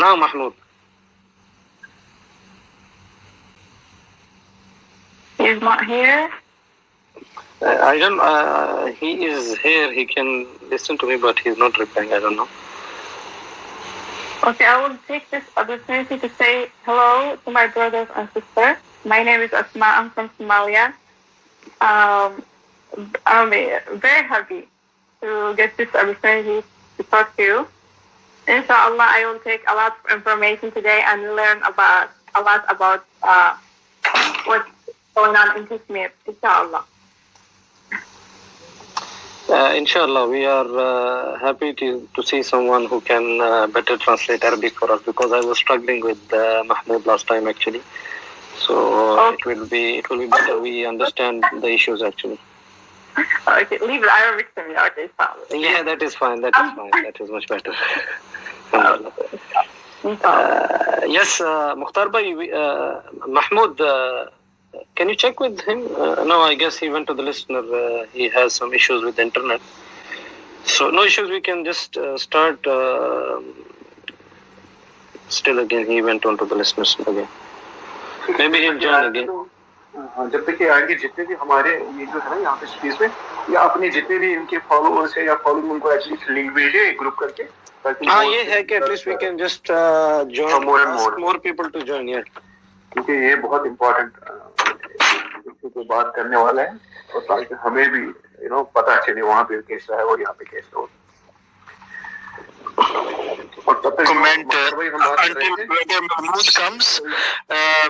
Now, Mahmoud. He's not here? I don't, he is here, he can listen to me, but he's not replying, I don't know. Okay, I will take this opportunity to say hello to my brothers and sisters. My name is Asma, I'm from Somalia. I'm very happy to get this opportunity to talk to you. Inshallah, I will take a lot of information today and learn a lot about what's going on in Kashmir, inshallah. Inshallah, we are happy to see someone who can better translate Arabic for us, because I was struggling with Mahmoud last time actually. So it will be better we understand the issues actually. Okay, leave the Arabic to me. Okay, fine. Yeah, that is fine. That is much better. Yes, Mukhtar bhai, Mahmoud, can you check with him? No, I guess he went to the listener. He has some issues with the internet. So no issues, we can just start. Still again, he went on to the listeners again. Maybe he'll join again. जब तक ये आएंगे, जितने भी हमारे ये जो है ना यहाँ पे स्पेस में, या अपने जितने भी इनके फॉलोअर्स है या फॉलोइंग, उनको एटलीस्ट लिंक भेजे ग्रुप करके, ताकि हाँ ये है कि at least we can just join more people to join. Yeah, क्योंकि ये बहुत इम्पोर्टेंट पे बात करने वाला है, और ताकि हमें भी पता चले वहाँ पे कैसा है और यहाँ पे कैसा हो. Comment until Brother Mahmoud comes,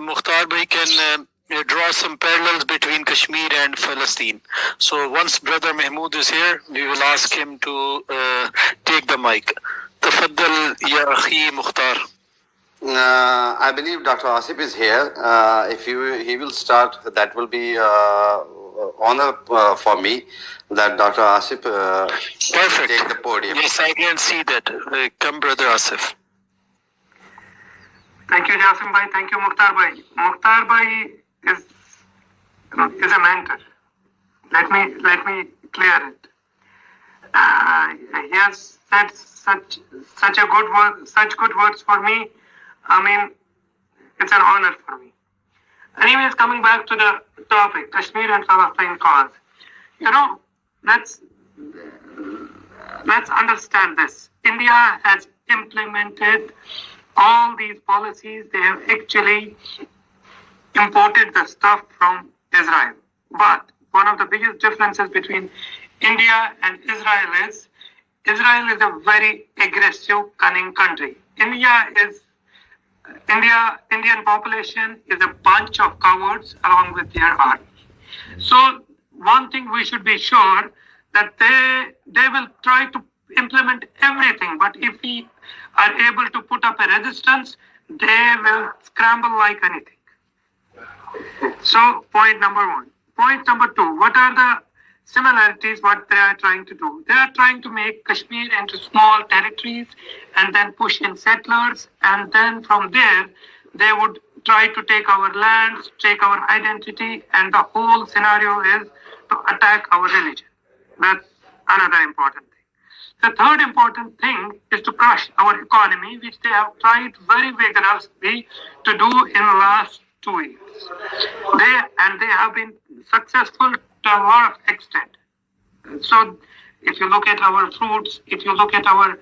Mukhtar bhai can draw some parallels between Kashmir and Palestine. So once Brother Mahmoud is here, we will ask him to take the mic. Tafaddal ya akhi Mukhtar. I believe Dr. Asif is here. If he will start, that will be honor for me that Dr. Asif take the podium. Yes, I can see that. Come, Brother Asif. Thank you, Jasim bhai. Thank you, Mukhtar bhai. Mukhtar bhai is a mentor. Let me clear it. He has said such good words for me. I mean, it's an honor for me. Anyways, coming back to the topic, Kashmir and Palestine cause. Let's understand this. India has implemented all these policies. They have actually imported the stuff from Israel. But one of the biggest differences between India and Israel is a very aggressive, cunning country. Indian population is a bunch of cowards along with their army. So one thing we should be sure that they will try to implement everything, but if we are able to put up a resistance, they will scramble like anything. So point number one. Point number two, what are the similarities what they are trying to do? They are trying to make Kashmir into small territories and then push in settlers, and then from there they would try to take our lands, take our identity, and the whole scenario is to attack our religion. That's another important thing. The third important thing is to crush our economy, which they have tried very vigorously to do in the last 2 years. They have been successful to a lot of extent. So if you look at our fruits, if you look at our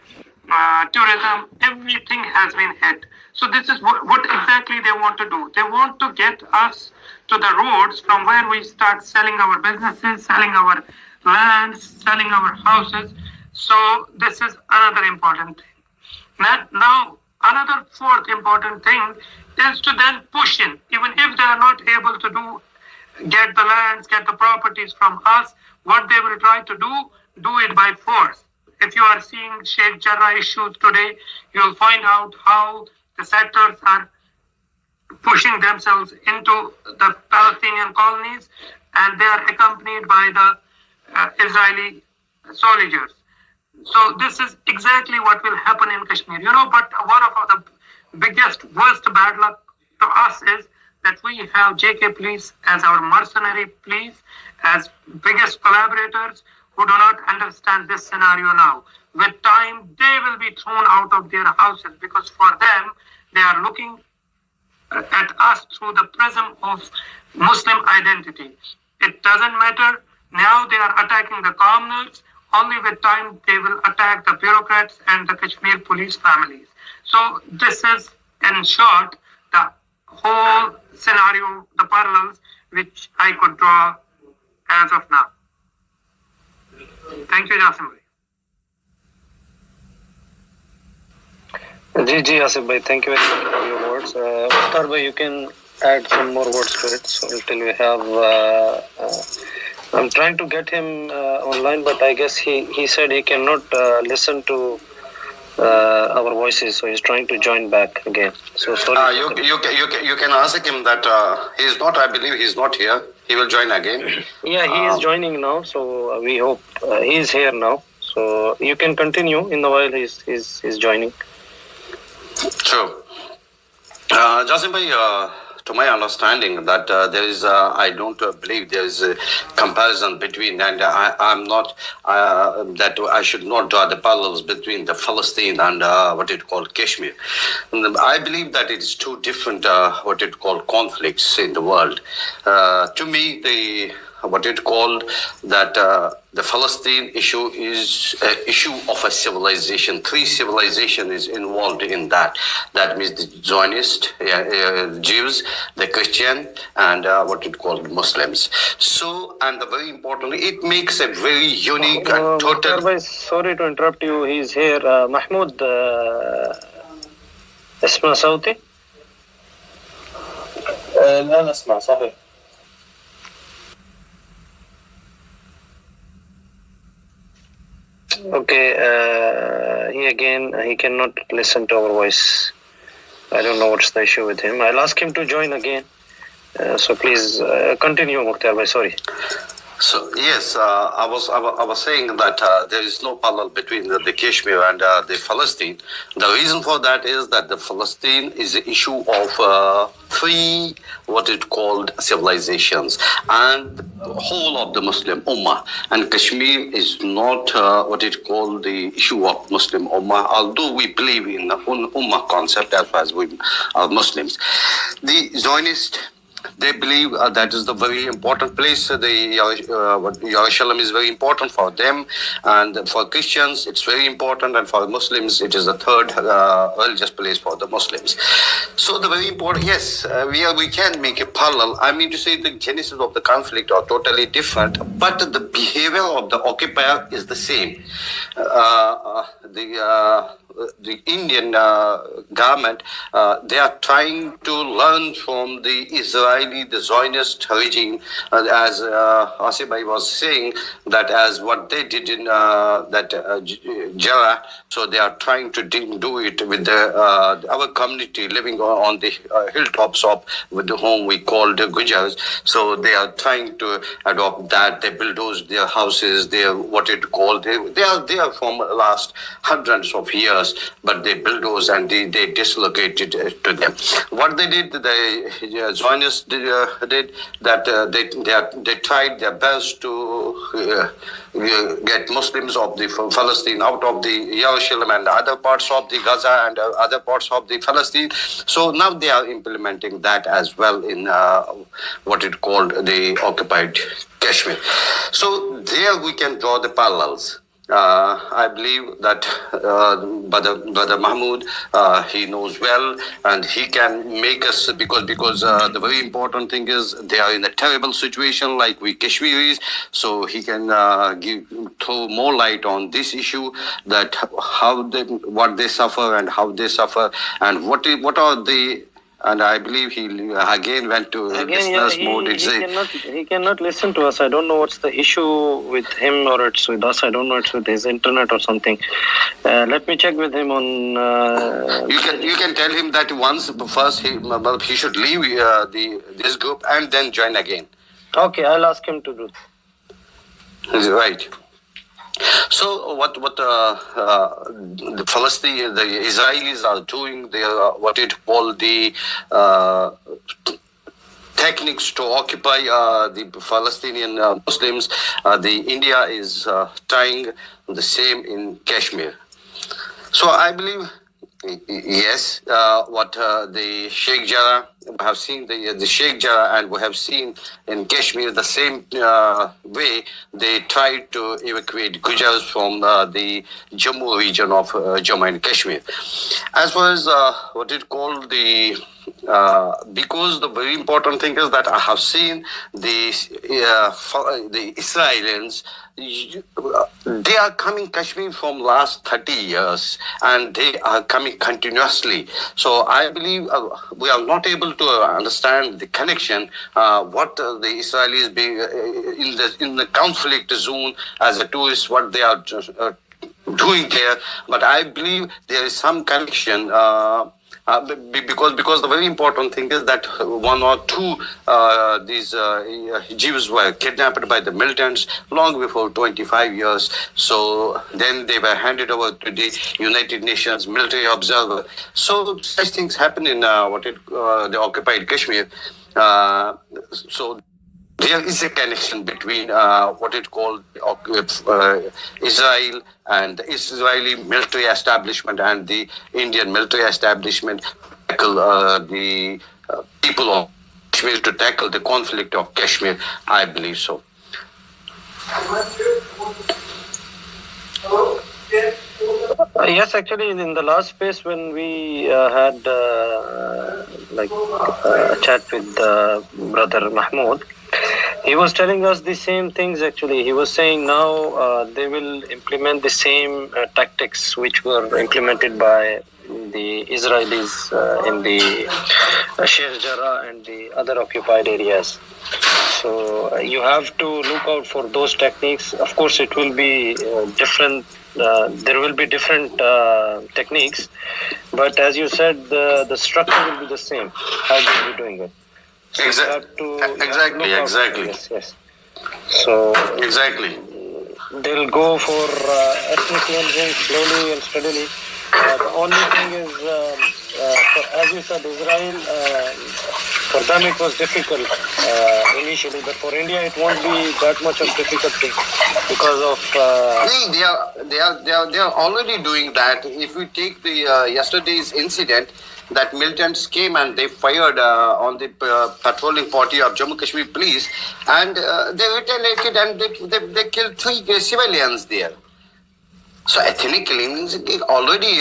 tourism, everything has been hit. So this is what exactly they want to do. They want to get us to the roads from where we start selling our businesses, selling our lands, selling our houses. So this is another important thing. Now, another fourth important thing is to then push in, even if they are not able to get the lands, get the properties from us, what they will try to do it by force. If you are seeing Sheikh Jarrah issues today, you will find out how the settlers are pushing themselves into the Palestinian colonies, and they are accompanied by the Israeli soldiers. So this is exactly what will happen in Kashmir. But one of the biggest, worst bad luck to us is that we have JK police as our mercenary police, as biggest collaborators, who do not understand this scenario now. With time, they will be thrown out of their houses because for them, they are looking at us through the prism of Muslim identity. It doesn't matter. Now they are attacking the commoners. Only with time they will attack the bureaucrats and the Kashmir police families. So this is, in short, the whole scenario, the parallels which I could draw as of now. Thank you, Jasim bhai. Ji, Asif bhai, thank you very much for your words. Mukhtar bhai, you can add some more words to it. So until we have, I'm trying to get him online, but I guess he said he cannot listen to our voices, so he's trying to join back again. So sorry. You can ask him that he's not. I believe he's not here. He will join again. Yeah, he is joining now. So we hope he is here now. So you can continue in the while he's joining. Sure. Jasim bhai, to my understanding that there is, I don't believe there is a comparison between, and I'm not, that I should not draw the parallels between the Palestine and what it called Kashmir. I believe that it's two different, what it called conflicts in the world. To me, what it called that the Palestine issue is an issue of a civilization. Three civilization is involved in that. That means the Zionist, Jews, the Christian, and what it called Muslims. So, and very importantly, it makes a very unique and total. Bhai, sorry to interrupt you. He's here. Mahmoud, اسمع صوتي؟ لا نسمع صحيح. Okay, he cannot listen to our voice. I don't know what's the issue with him. I'll ask him to join again. So please continue, Mukhtar bhai. Sorry. So yes, I was saying that there is no parallel between the Kashmir and the Palestine. The reason for that is that the Palestine is the issue of three what it called civilizations and the whole of the Muslim Ummah. And Kashmir is not what it called the issue of Muslim Ummah, although we believe in the Ummah concept as far as we are Muslims. The Zionist, they believe that is the very important place. Jerusalem is very important for them, and for Christians it's very important, and for Muslims it is the third religious place for the Muslims. So the very important, yes, we can make a parallel. I mean to say the genesis of the conflict are totally different, but the behavior of the occupier is the same. The Indian government, they are trying to learn from the Israeli, the Zionist regime, as Asif bhai was saying, that as what they did in Jara, so they are trying to do it with our community living on the hilltops of with whom we call the Gujars. So they are trying to adopt that. They bulldoze their houses. They are what it called. They are there from last hundreds of years. But they bulldoze and they dislocated to them. What they did, the Zionists did that they tried their best to get Muslims of the Palestine out of the Jerusalem and other parts of the Gaza and other parts of the Palestine. So now they are implementing that as well in what it called the occupied Kashmir. So there we can draw the parallels. I believe that Brother Mahmoud, he knows well, and he can make us, because the very important thing is they are in a terrible situation like we Kashmiris, so he can throw more light on this issue, that what they suffer and how they suffer, and what are the. And I believe he again went to listeners mode. He cannot listen to us. I don't know what's the issue with him, or it's with us. I don't know, it's with his internet or something. Let me check with him on. You can tell him that first he should leave this group and then join again. Okay, I'll ask him to do. Right. So what the Palestinians, the Israelis are doing, they are what it called the techniques to occupy the Palestinian Muslims. The India is trying the same in Kashmir. So I believe, yes, what the Sheikh Jarrah, we have seen the Sheikh Jarrah, and we have seen in Kashmir the same way they tried to evacuate Gujars from the Jammu region of Jammu and Kashmir. As far as what it called the because the very important thing is that I have seen the Israelis, they are coming Kashmir from last 30 years and they are coming continuously. So I believe we are not able to understand the connection, what the Israelis in the conflict zone as a tourist, what they are doing there. But I believe there is some connection. Because the very important thing is that one or two these Jews were kidnapped by the militants long before 25 years. So then they were handed over to the United Nations military observer. So such things happen in the occupied Kashmir. So there is a connection between what it called Israel and the Israeli military establishment and the Indian military establishment to tackle the people of Kashmir, to tackle the conflict of Kashmir. I believe so. Yes, actually, in the last space when we had a chat with Brother Mahmoud, he was telling us the same things actually. He was saying now they will implement the same tactics which were implemented by the Israelis in the Sheikh Jarrah and the other occupied areas. So you have to look out for those techniques. Of course, it will be different. There will be different techniques, but as you said, the structure will be the same. How they will be doing it. So Exactly. Yes. So exactly. They'll go for ethnic cleansing slowly and steadily. The only thing is, as you said, Israel, for them it was difficult initially, but for India it won't be that much of difficult thing because of. They are already doing that. If we take the yesterday's incident, that militants came and they fired on the patrolling party of Jammu Kashmir police, and they retaliated and they killed 3 civilians there. So ethnic cleansing is already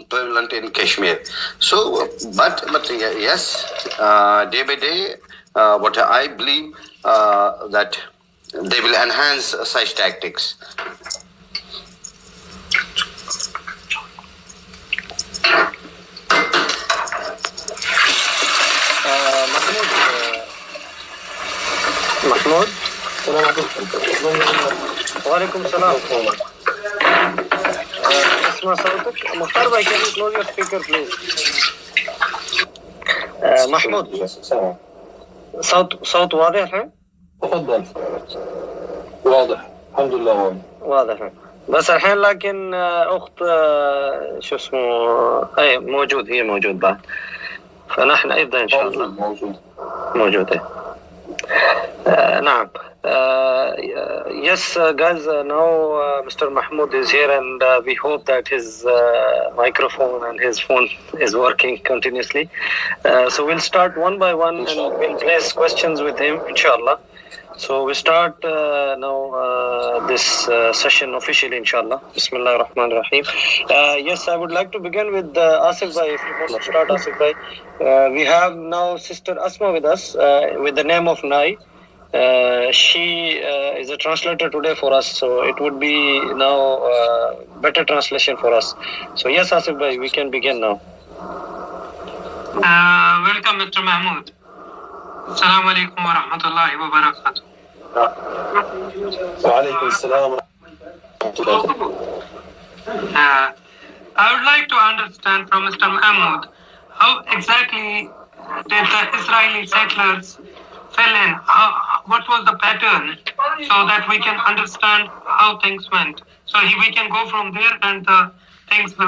prevalent in Kashmir. So, but yes, day by day, what I believe that they will enhance such tactics. Mahmoud? Walaikum salam. اسمع صوتك مختار भाई, can you close your speaker please? محمود, صوت واضح है؟ تفضل. واضح الحمد لله واضح है. بس الحين لكن أخت شو اسمه أي موجود بعد, فنحن أيضا إن شاء الله موجود. نعم. Yes, guys, now Mr. Mahmoud is here and we hope that his microphone and his phone is working continuously. So we'll start one by one and we'll place questions with him, inshallah. So we start now this session officially, inshallah. Bismillah ar-Rahman ar-Rahim. Yes, I would like to begin with Asif Bhai. If you want to start, Asif Bhai. We have now Sister Asma with us with the name of Nai. She is a translator today for us, so it would be now better translation for us. So yes, Asif Bhai, we can begin now. Welcome, Mr. Mahmoud. Assalamu alaikum wa rahmatullahi wa barakatuh. Wa alaikum assalam. I would like to understand from Mr. Mahmoud how exactly did the Israeli settlers fill in? What was the pattern so that we can understand how things went? So we can go from there and the things we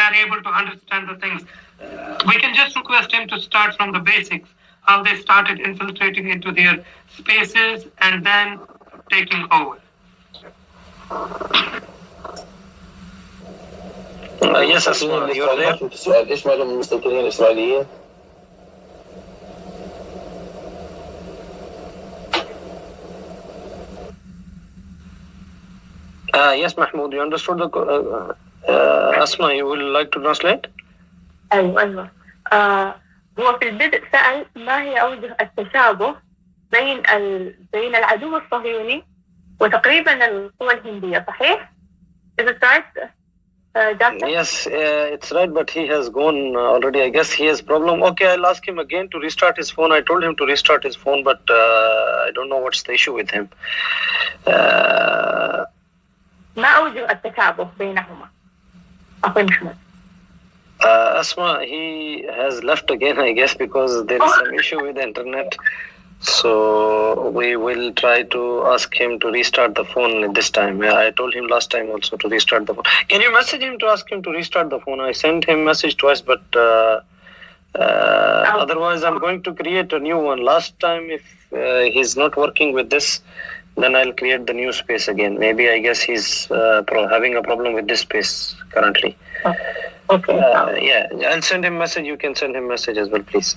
are able to understand the things. We can just request him to start from the basics, how they started infiltrating into their spaces and then taking over. Yes, Asma, you're there. السؤال ايش مالهم المستوطنين الاسرائيليين؟ Yes, Mahmoud, you understood the Asma, you will like to translate? أيوة. هو في البدء سأل ما هي أوجه التشابه بين العدو الصهيوني وتقريبا القوى الهندية، صحيح؟ Is it right? Yes, it's right, but he has gone already. I guess he has problem. Okay, I'll ask him again to restart his phone. I told him to restart his phone, but I don't know what's the issue with him. ما أوجه التشابه بينهما؟ أخوي محمود. Asma, he has left again, I guess, because there is some issue with the internet. So we will try to ask him to restart the phone this time. Yeah, I told him last time also to restart the phone. Can you message him to ask him to restart the phone? I sent him message twice, but otherwise I'm going to create a new one. Last time, if he's not working with this, then I'll create the new space again. Maybe I guess he's having a problem with this space currently. Okay. Yeah, I'll send him message. You can send him message as well, please.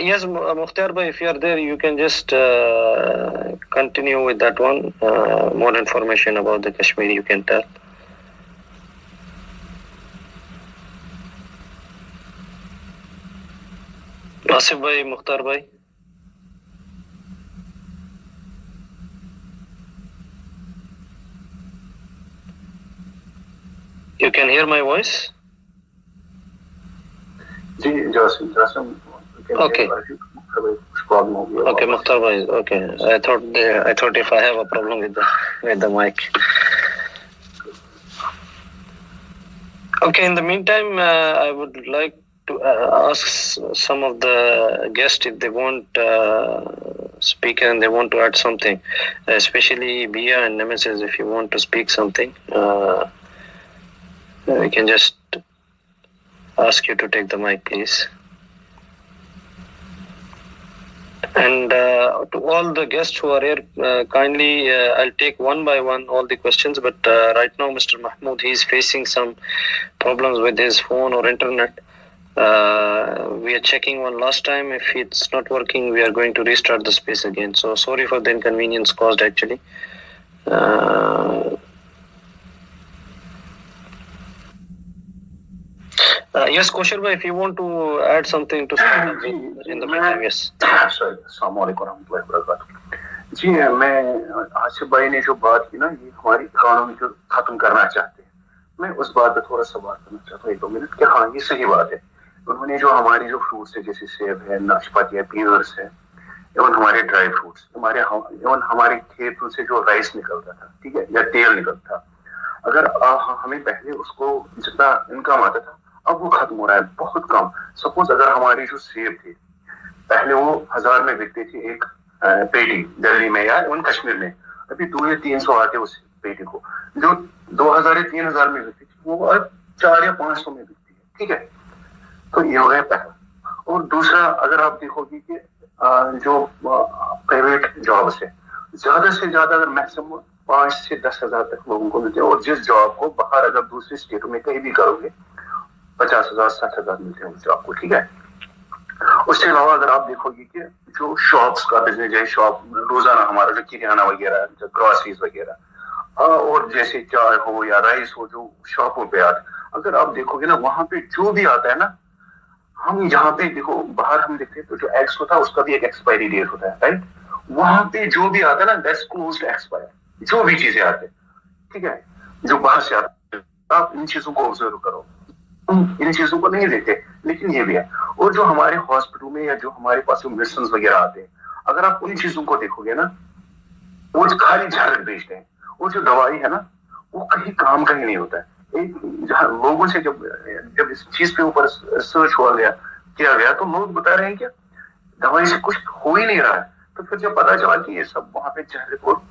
Yes, Mukhtar bhai, if you are there, you can just continue with that one. More information about the Kashmir you can tell. Asif bhai, Mukhtar bhai. You can hear my voice? Okay. Okay, Mukhtar bhai. Okay, I thought if I have a problem with the mic. Okay. In the meantime, I would like to ask some of the guests if they want speak and they want to add something, especially Bia and Nemesis. If you want to speak something, we can just ask you to take the mic, please. And to all the guests who are here, kindly, I'll take one by one all the questions. But right now, Mr. Mahmoud, he is facing some problems with his phone or internet. We are checking one last time. If it's not working, we are going to restart the space again. So sorry for the inconvenience caused, actually. Yes, Koshar bhai, if you want to add something to in the meantime, yes. Sorry, Assalamualaikum warahmatullahi wabarakatuh. जी मैं आसिफ भाई ने जो बात की ना, ये हमारी economy को खत्म करना चाहते हैं। मैं उस बात पे थोड़ा सा बात करना चाहता हूँ 1-2 मिनट कि हाँ ये सही बात है। उन्होंने जो हमारी जो फ्रूट्स है जैसे सेब है, नाशपाती है, पीनट्स है, एवं हमारे ड्राई फ्रूट्स, हमारे खेतों से जो राइस निकलता था, ठीक है, या तेल निकलता था, अगर हमें पहले उसको जितना इनकम आता था, अब वो खत्म हो रहा है, बहुत कम। सपोज अगर हमारी जो सेब थे पहले वो 1000 में बिकती थी एक पेटी दिल्ली में या उन कश्मीर में, अभी 200 या 300 आते उस पेटी को, जो 2000 या 3000 में बिकती थी वो अब 400 या 500 में बिकती है, ठीक है। तो ये हो गया पहला। और दूसरा, अगर आप देखोगे कि जो प्राइवेट जॉब्स है, ज्यादा से ज्यादा अगर मैक्सिमम 5 से 10 हजार तक लोगों को मिलते हैं, और जिस जॉब को बाहर अगर दूसरे स्टेटों में कहीं भी करोगे 50,000 60,000 मिलते हैं उस जॉब को, ठीक है। उसके अलावा अगर आप देखोगे कि जो शॉप्स का बिजनेस है, शॉप रोजाना हमारा जो किराना वगैरह, जो ग्रोसरीज वगैरह, और जैसे चाय हो या राइस हो, जो शॉपों पे आता, अगर आप देखोगे ना वहां पे जो भी आता है ना, हम यहाँ पे देखो बाहर हम देखते हैं तो जो एग्स होता है उसका भी एक एक्सपायरी डेट होता है, राइट। वहां पे जो भी आता है ना दैट्स क्लोज्ड एक्सपायर, जो भी चीजें आते हैं, ठीक है, जो बाहर से आते हैं। आप इन चीजों को ऑब्जर्व करो, इन चीजों को नहीं देखते, लेकिन ये भी है। और जो हमारे हॉस्पिटल में या जो हमारे पास मेडिसिन वगैरह आते हैं, अगर आप उन चीजों को देखोगे ना, वो खाली झारक बेचते हैं। वो जो दवाई है ना, वो कहीं काम का ही नहीं होता है। जहाँ लोगों से जब इस चीज के ऊपर रिसर्च किया गया तो लोग बता रहे हैं कि दवाई से कुछ हो ही नहीं रहा है। तो फिर जब पता चला कि ये सब वहां पे झारक और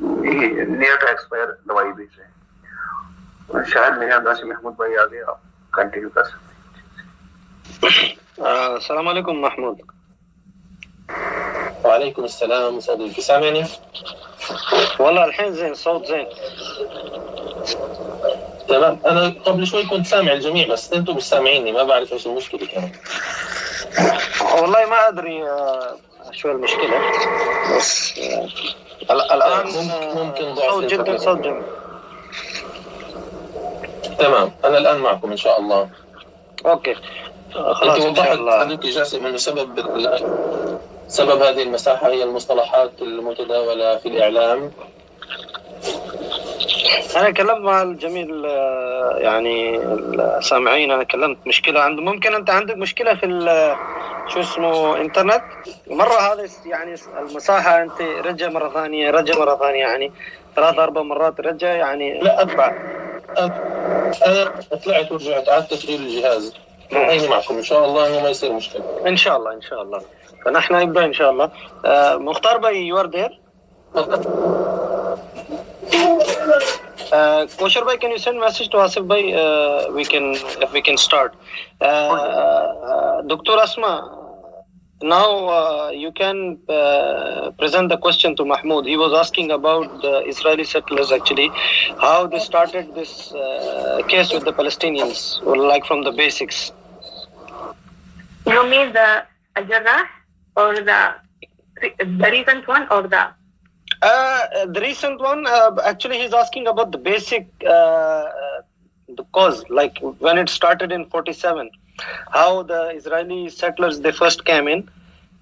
नियर टू एक्सपायर दवाई बेच रहे हैं, शायद मेरे अंदाज से महमूद भाई आ गए, आप कंटिन्यू कर सकते हैं। अस्सलाम वालेकुम महमूद। वालेकुम अस्सलाम صديقي سامعني؟ والله الحين زين، صوت زين. تمام. انا قبل شوي كنت سامع الجميع بس انتم مش سامعيني، ما بعرف ايش المشكله كمان. والله ما ادري شو المشكله، بس الان ممكن ضعف صوت جدا، صوت جميل. تمام، انا الان معكم ان شاء الله. اوكي خلاص انت ان شاء وضحت الله. صديقي جاسم انه سبب هذه المساحه هي المصطلحات المتداوله في الاعلام. أنا كلمت مع الجميع يعني السامعين، أنا كلمت مشكلة عنده، ممكن أنت عندك مشكلة في شو اسمه إنترنت مرة، هذا يعني المساحة أنت رجع مرة ثانية، رجع مرة ثانية، يعني 3-4 مرات رجع، يعني لا أتبع. أنا طلعت ورجعت عاد تشغيل الجهاز، وهيني معكم إن شاء الله إنه ما يصير مشكلة. إن شاء الله إن شاء الله، فنحن نبدأ إن شاء الله. مختار بي you are there. Kosher bhai, can you send message to Asif bhai? We can start. Dr. Asma, now you can present the question to Mahmoud. He was asking about the Israeli settlers, actually, how they started this case with the Palestinians, or like from the basics. You mean the Jarrah or the recent one or the? The recent one, actually, he's asking about the basic, the cause, like when it started in 47, how the Israeli settlers, they first came in,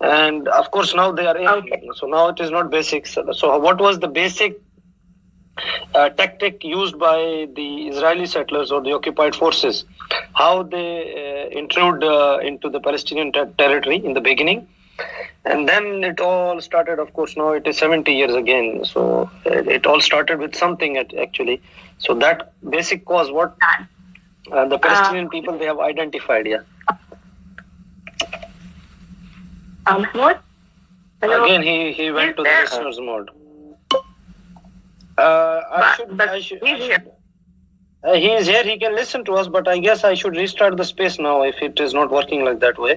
and of course now they are in. Okay. So now it is not basics. So what was the basic tactic used by the Israeli settlers or the occupied forces? How they intrude into the Palestinian territory in the beginning? And then it all started, of course, now it is 70 years again. So it all started with something actually. So that basic cause, what the Palestinian people, they have identified, yeah. Mahmoud? Hello? Again, he went to the listener's mode. He is here, he can listen to us, but I guess I should restart the space now if it is not working like that way.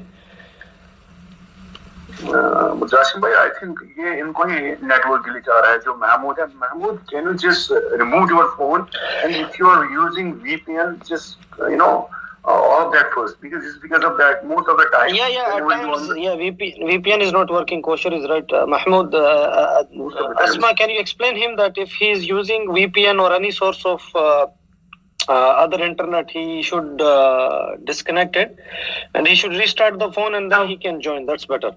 Jasim भाई, I think ये इनको ही network glitch आ रहा है जो महमूद है. Mahmood, can you just remove your phone, and if you are using VPN, just off that first, because it's because of that most of the time. At times, VPN is not working. Kosher is right. Mahmoud, Asma, can you explain him that if he is using VPN or any source of other internet, he should disconnect it, and he should restart the phone, and then he can join. That's better.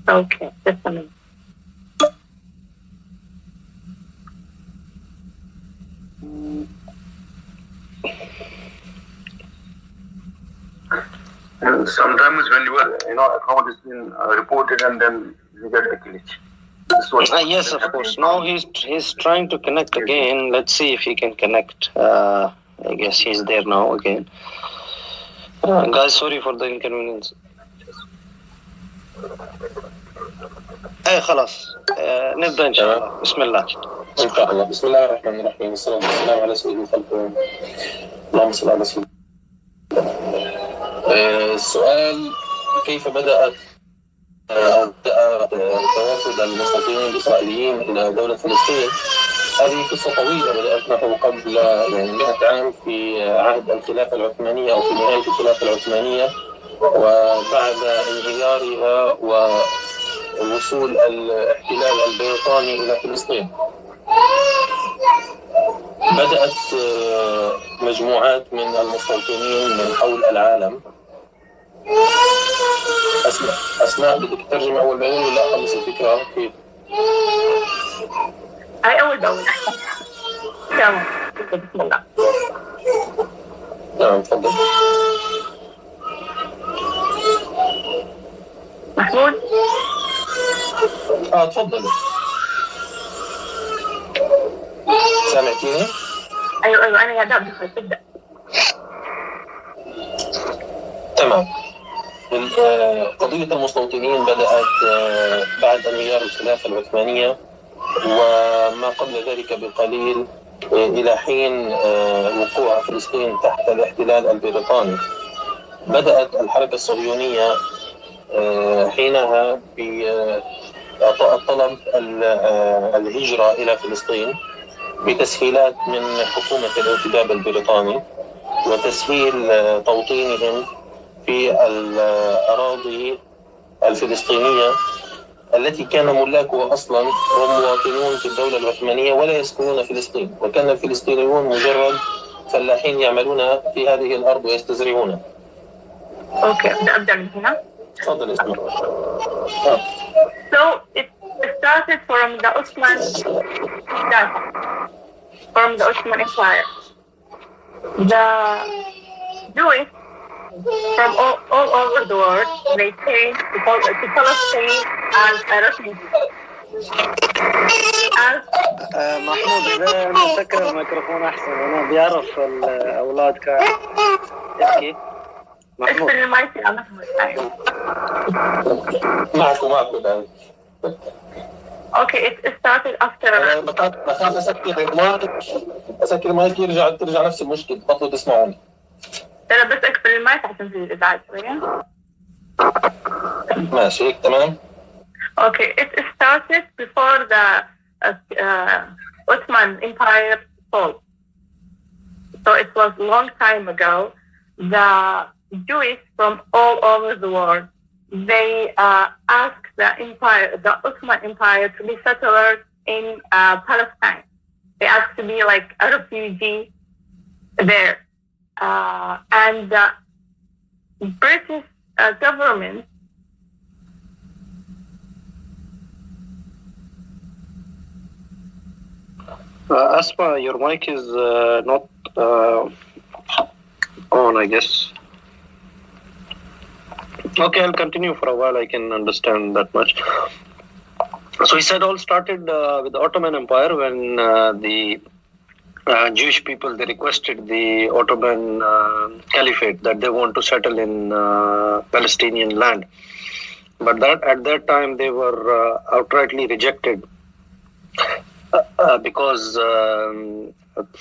Okay, just a minute. And sometimes when your account is been reported, and then you get the glitch. Yes, of course. Now he's trying to connect again. Let's see if he can connect. I guess he's there now again. Guys, sorry for the inconvenience. خلاص نبدأ إن شاء الله. بسم الله. إن شاء الله. بسم الله الرحمن الرحيم. والصلاة والسلام على سيد الخلق. اللهم صل على سيدنا. السؤال: كيف بدأ توافد المستوطنين الإسرائيليين إلى دولة فلسطين؟ هذه قصة طويلة بدأت نحو قبل 100 عام في عهد الخلافة العثمانية أو في نهاية الخلافة العثمانية، وبعد انهيارها ووصول الاحتلال البريطاني إلى فلسطين بدأت مجموعات من المستوطنين من حول العالم. أسماء بدك تترجم أول بأول ولا أخلص الفكرة؟ كيف؟ أي أول بأول. تمام. بسم الله. نعم، تفضل. محمود؟ تفضل. سامعتيني؟ أيوة أنا قاعدة أدخل. تبدأ. تمام. قضية المستوطنين بدأت بعد انهيار الخلافة العثمانية، وما قبل ذلك بقليل إلى حين وقوع فلسطين تحت الاحتلال البريطاني. بدأت الحركة الصهيونية حينها بإعطاء طلب الهجرة إلى فلسطين بتسهيلات من حكومة الانتداب البريطاني وتسهيل توطينهم في الأراضي الفلسطينية التي كان ملاكها أصلا هم مواطنون في الدولة العثمانية ولا يسكنون فلسطين، وكان الفلسطينيون مجرد فلاحين يعملون في هذه الأرض ويستزرعونها. Okay, أبدأ من هنا. تفضل اسمع. So it started from the Ottoman Empire. The Jewish from all over the world, they came to Palestine as a refugee. محمود إذا أنا سكر الميكروفون أحسن، أنا بيعرف الأولاد كان يحكي. محمود معكم الآن. Okay, it started after. بخاف أسكر المايك ترجع نفس المشكلة، بطلوا تسمعوني. أنا بس أقفل المايك عشان في الإزعاج شوية. ماشي هيك تمام. Okay, it started before the Ottoman Empire fall. So it was a long time ago. The Jews from all over the world, they asked the Ottoman Empire to be settlers in Palestine. They asked to be like a refugee there. And the British government Asma, your mic is not on, I guess. Okay, I'll continue for a while. I can understand that much. So he said all started with the Ottoman Empire when the Jewish people, they requested the Ottoman Caliphate that they want to settle in Palestinian land. But at that time they were outrightly rejected because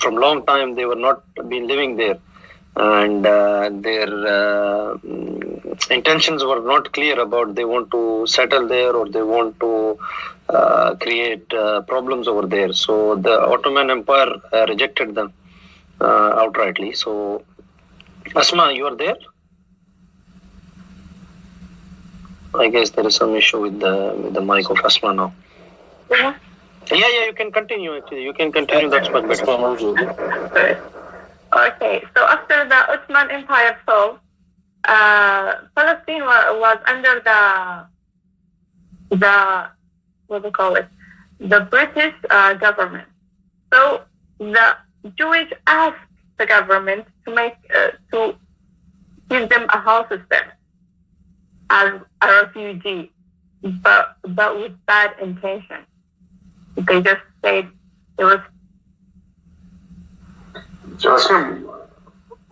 from long time they were not been living there, and their intentions were not clear about they want to settle there or they want to create problems over there. So the Ottoman Empire rejected them outrightly. So Asma, you are there? I guess there is some issue with the mic of Asma now. Yeah, you can continue actually. You can continue, that's much better. Okay, so after the Ottoman Empire fell, Palestine was under the what do you call it? The British government. So the Jewish asked the government to give them a house there as a refugee, but with bad intention. They just said it was.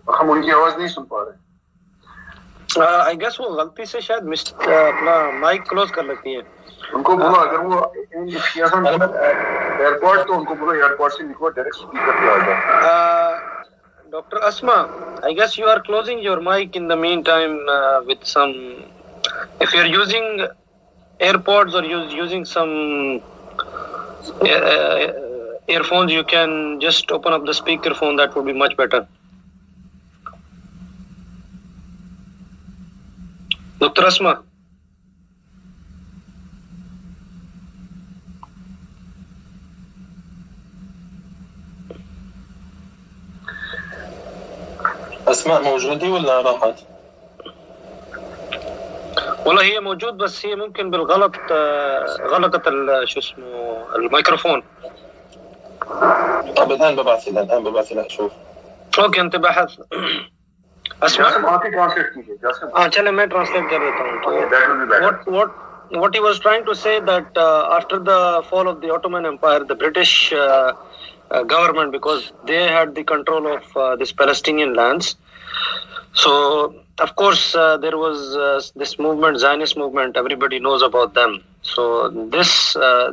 हम उनकी आवाज नहीं सुन पा रहे. I guess वो गलती से शायद अपना माइक क्लोज कर लेती है. उनको बोलो अगर वो एयरपोर्ट तो उनको बोलो एयरपोर्ट से निकलो डायरेक्ट स्पीकर पे आ जाओ. Dr. Asma, I guess you are closing your mic in the meantime with some. If you are using AirPods or using some earphones, you can just open up the speaker phone. That would be much better. Dr. Asma. أسماء موجودة ولا راحت؟ والله هي موجود بس هي ممكن بالغلط غلقت شو اسمه الميكروفون. طب الآن ببعث لها شوف. اوكي انت بحث. اسمع. आप ही translate कीजिए. हाँ चले मैं translate कर देता हूँ. What he was trying to say that after the fall of the Ottoman Empire, the British government, because they had the control of this Palestinian lands, so of course there was this movement, Zionist movement. Everybody knows about them. So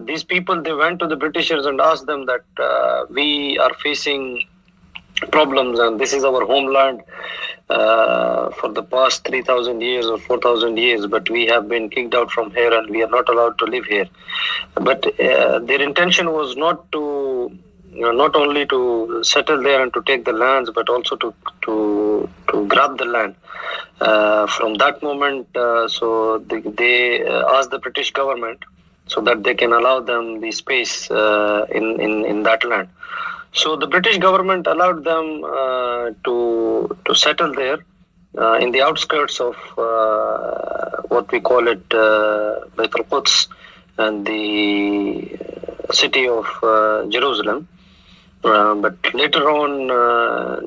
these people, they went to the Britishers and asked them that we are facing problems and this is our homeland for the past 3,000 years or 4,000 years, but we have been kicked out from here and we are not allowed to live here. But their intention was not to, not only to settle there and to take the lands, but also to grab the land. From that moment, so they asked the British government so that they can allow them the space in that land. So the British government allowed them to settle there in the outskirts of what we call it Beit al-Quds and the city of Jerusalem. But later on,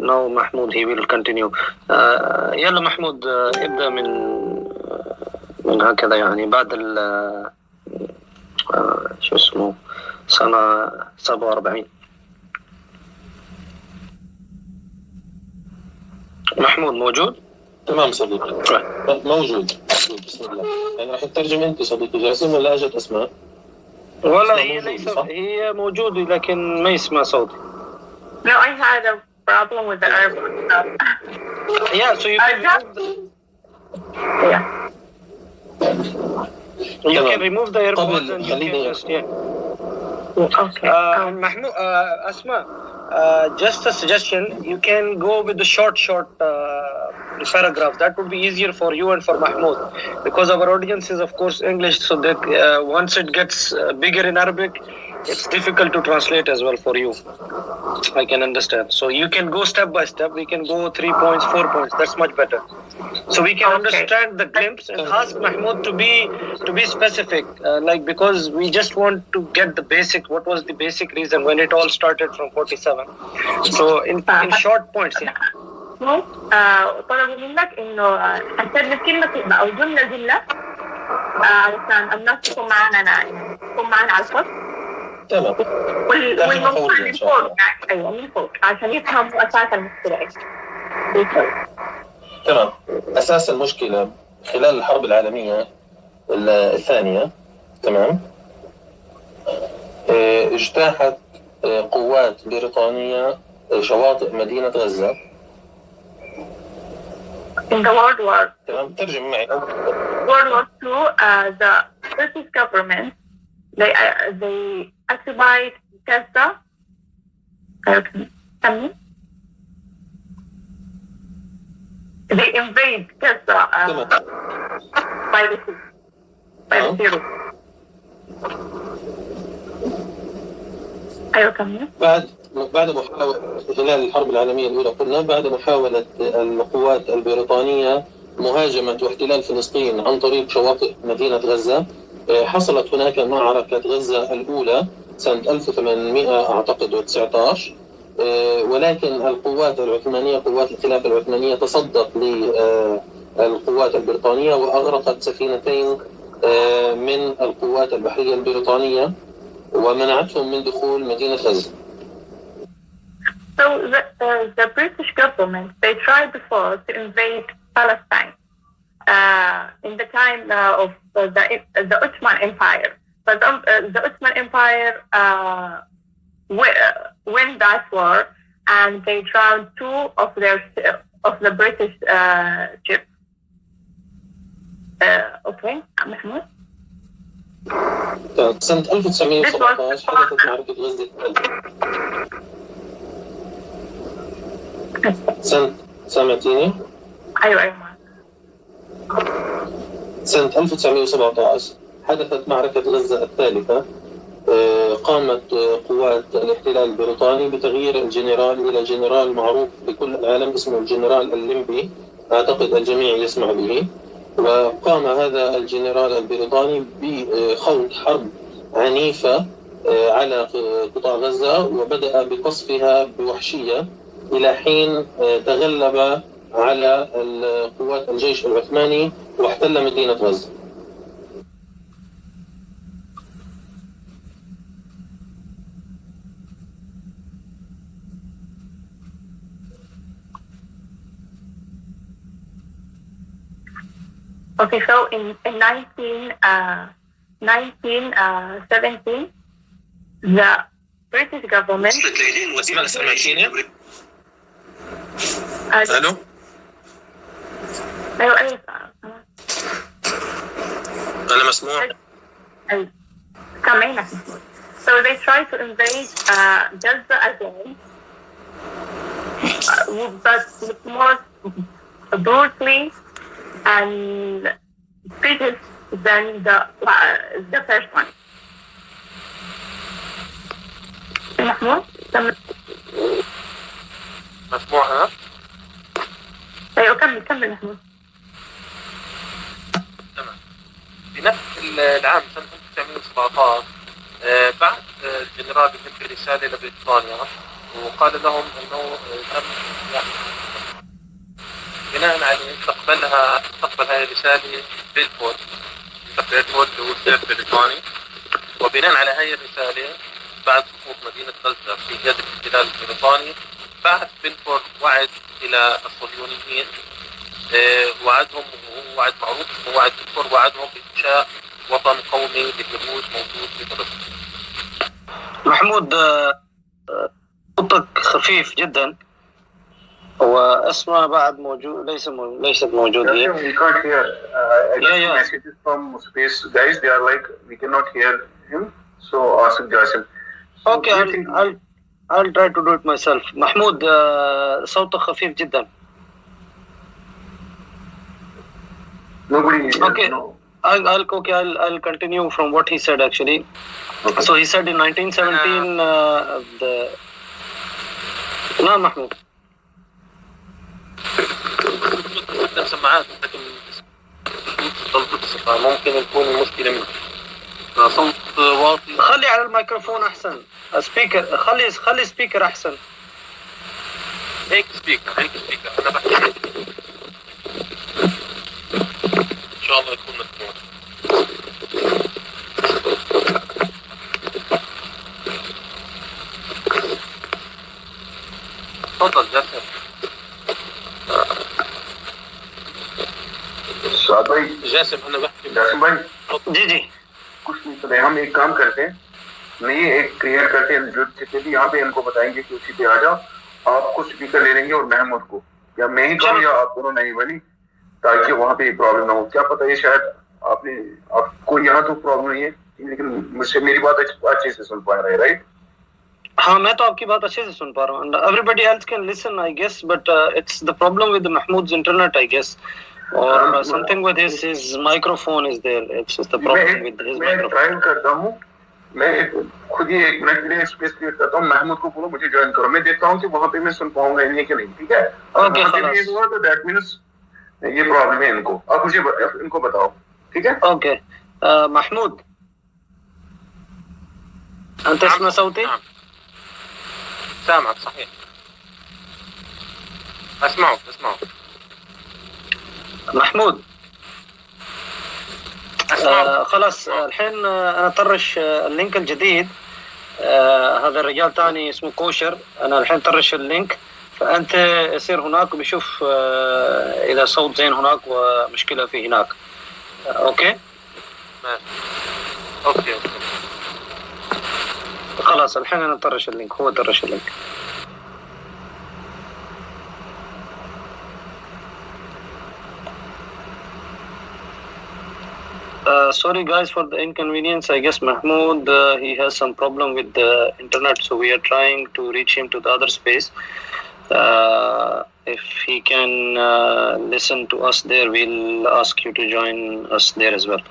now Mahmoud, he will continue. يلا محمود ابدأ من هكذا يعني بعد شو اسمه سنة 47. محمود موجود؟ تمام صديقي. موجود. بسم الله. يعني راح تترجم انت صديقي جاسم ولا اجت اسماء؟ ولا هي ليس هي موجودة لكن ما يسمع صوتي. No, I had a problem with the Arabic stuff. Yeah, so you can remove the earbuds and you can just Okay. Mahmoud, Asma, just a suggestion. You can go with the short paragraph. That would be easier for you and for Mahmoud, because our audience is, of course, English. So that once it gets bigger in Arabic, it's difficult to translate as well for you. I can understand. So you can go step by step. We can go 3 points, 4 points. That's much better. So we can understand the glimpse and ask Mahmoud to be specific, like, because we just want to get the basic. What was the basic reason when it all started from 47? So in short points. Yeah. طلبوا منك إنه هنسجل كلمة أو جملة علشان الناس تكون معنا على الخط. تمام. والموضوع من فوق يعني أيوة من فوق عشان يفهموا أساس المشكلة إيش. تمام. أساس المشكلة خلال الحرب العالمية الثانية، تمام، اجتاحت قوات بريطانية شواطئ مدينة غزة. In the World War. تمام. ترجم معي. World War II, the British government they occupied Gaza. They invade Gaza by the sea. أيوة كمل. بعد محاولة خلال الحرب العالمية الأولى، قلنا بعد محاولة القوات البريطانية مهاجمة واحتلال فلسطين عن طريق شواطئ مدينة غزة، حصلت هناك معركة غزة الأولى سنة 1800 أعتقد و19، ولكن القوات العثمانية، قوات الخلافة العثمانية، تصدت للقوات البريطانية وأغرقت سفينتين من القوات البحرية البريطانية ومنعتهم من دخول مدينة غزة. So the British government, they tried before to invade Palestine in the time of the Ottoman Empire. But the Ottoman Empire won that war, and they drowned 2 of the British ships. Okay, Mahmoud. سنة 1917 حدثت معركة غزة الثالثة. سمعتيني؟ أيوة. سنة 1917 حدثت معركة غزة الثالثة. قامت قوات الاحتلال البريطاني بتغيير الجنرال إلى جنرال معروف بكل العالم اسمه الجنرال الليمبي، أعتقد الجميع يسمع به. وقام هذا الجنرال البريطاني بخوض حرب عنيفة على قطاع غزة، وبدأ بقصفها بوحشية إلى حين تغلب على قوات الجيش العثماني واحتل مدينة غزة. Okay, so in 1919, 1917, the British government. الو أيوة انا مسموع. سامعينك. So they tried to invade Gaza again, but more brutally and vicious than the first one. محمود مسموع ها؟ ايوه كمل محمود. تمام. في نفس العام سنة 1917 بعث الجنرال بلينكن رسالة لبريطانيا وقال لهم انه تم بناء عليه استقبل هذه الرسالة بلفور اللي هو السير البريطاني، وبناء على هذه الرسالة بعد سقوط مدينة غزة في يد الاحتلال البريطاني بعث بلفور وعد إلى الصهيونيين، وعدهم وهو وعد معروف، وعد بلفور وعدهم بإنشاء وطن قومي لليهود موجود في فلسطين. محمود صوتك خفيف جدا واسمع بعد موجود ليست موجود هي. We can't hear. I got messages from space guys. They are like we cannot hear him. So ask Jasim. Okay, I'll try to do it myself. محمود صوتك خفيف جدا. Nobody. Okay. No. I'll continue from what he said actually. Okay. So he said in 1917 نعم محمود. سماعات لكن ممكن يكون المشكلة منه. صوت واطي. خلي على الميكروفون أحسن. سبيكر خلي سبيكر أحسن. هيك سبيكر أنا بحكي إن شاء الله يكون مسموع. تفضل جاسم. साथ भाई جاسم أنا بحكي. जासिम भाई जी कुछ नहीं तो हम एक काम करते हैं, नहीं एक क्रिएट करते हैं जो जितने भी यहाँ पे इनको बताएंगे कि उसी पे आ जाओ, आपको स्पीकर ले लेंगे और महमूद को या मैं ही करूँ या आप दोनों नहीं बनी, ताकि वहाँ पे प्रॉब्लम ना हो. क्या पता ये शायद आपको यहाँ तो प्रॉब्लम नहीं है लेकिन मुझसे मेरी बात अच्छे से सुन पा रहे हैं, राइट? हाँ मैं तो आपकी बात अच्छे से सुन पा रहा हूँ. Everybody else can listen I guess, but it's the problem with the Mahmood's internet I guess, or something with his microphone is there. It's just the problem with his मैं microphone. ट्राई करता हूँ, मैं खुद ही 1 minute के लिए space create करता हूँ, महमूद को बोलो मुझे ज्वाइन करो, मैं देखता हूँ कि वहाँ पे मैं सुन पाऊंगा इन्हें कि नहीं, ठीक है? Okay, ये हुआ तो दैट मींस ये प्रॉब्लम है इनको. आप मुझे इनको बताओ, ठीक है? Okay. محمود أنت تسمع صوتي؟ سامعك صحيح. اسمعه محمود خلاص الحين انا طرش اللينك الجديد. هذا الرجال تاني اسمه كوشر. انا الحين طرش اللينك فانت يصير هناك وبشوف اذا صوت زين هناك ومشكلة في هناك. اوكي اوكي خلاص الحين انا طرش اللينك. هو طرش اللينك. Sorry guys for the inconvenience. I guess Mahmoud he has some problem with the internet, so we are trying to reach him to the other space. If he can listen to us there, we'll ask you to join us there as well.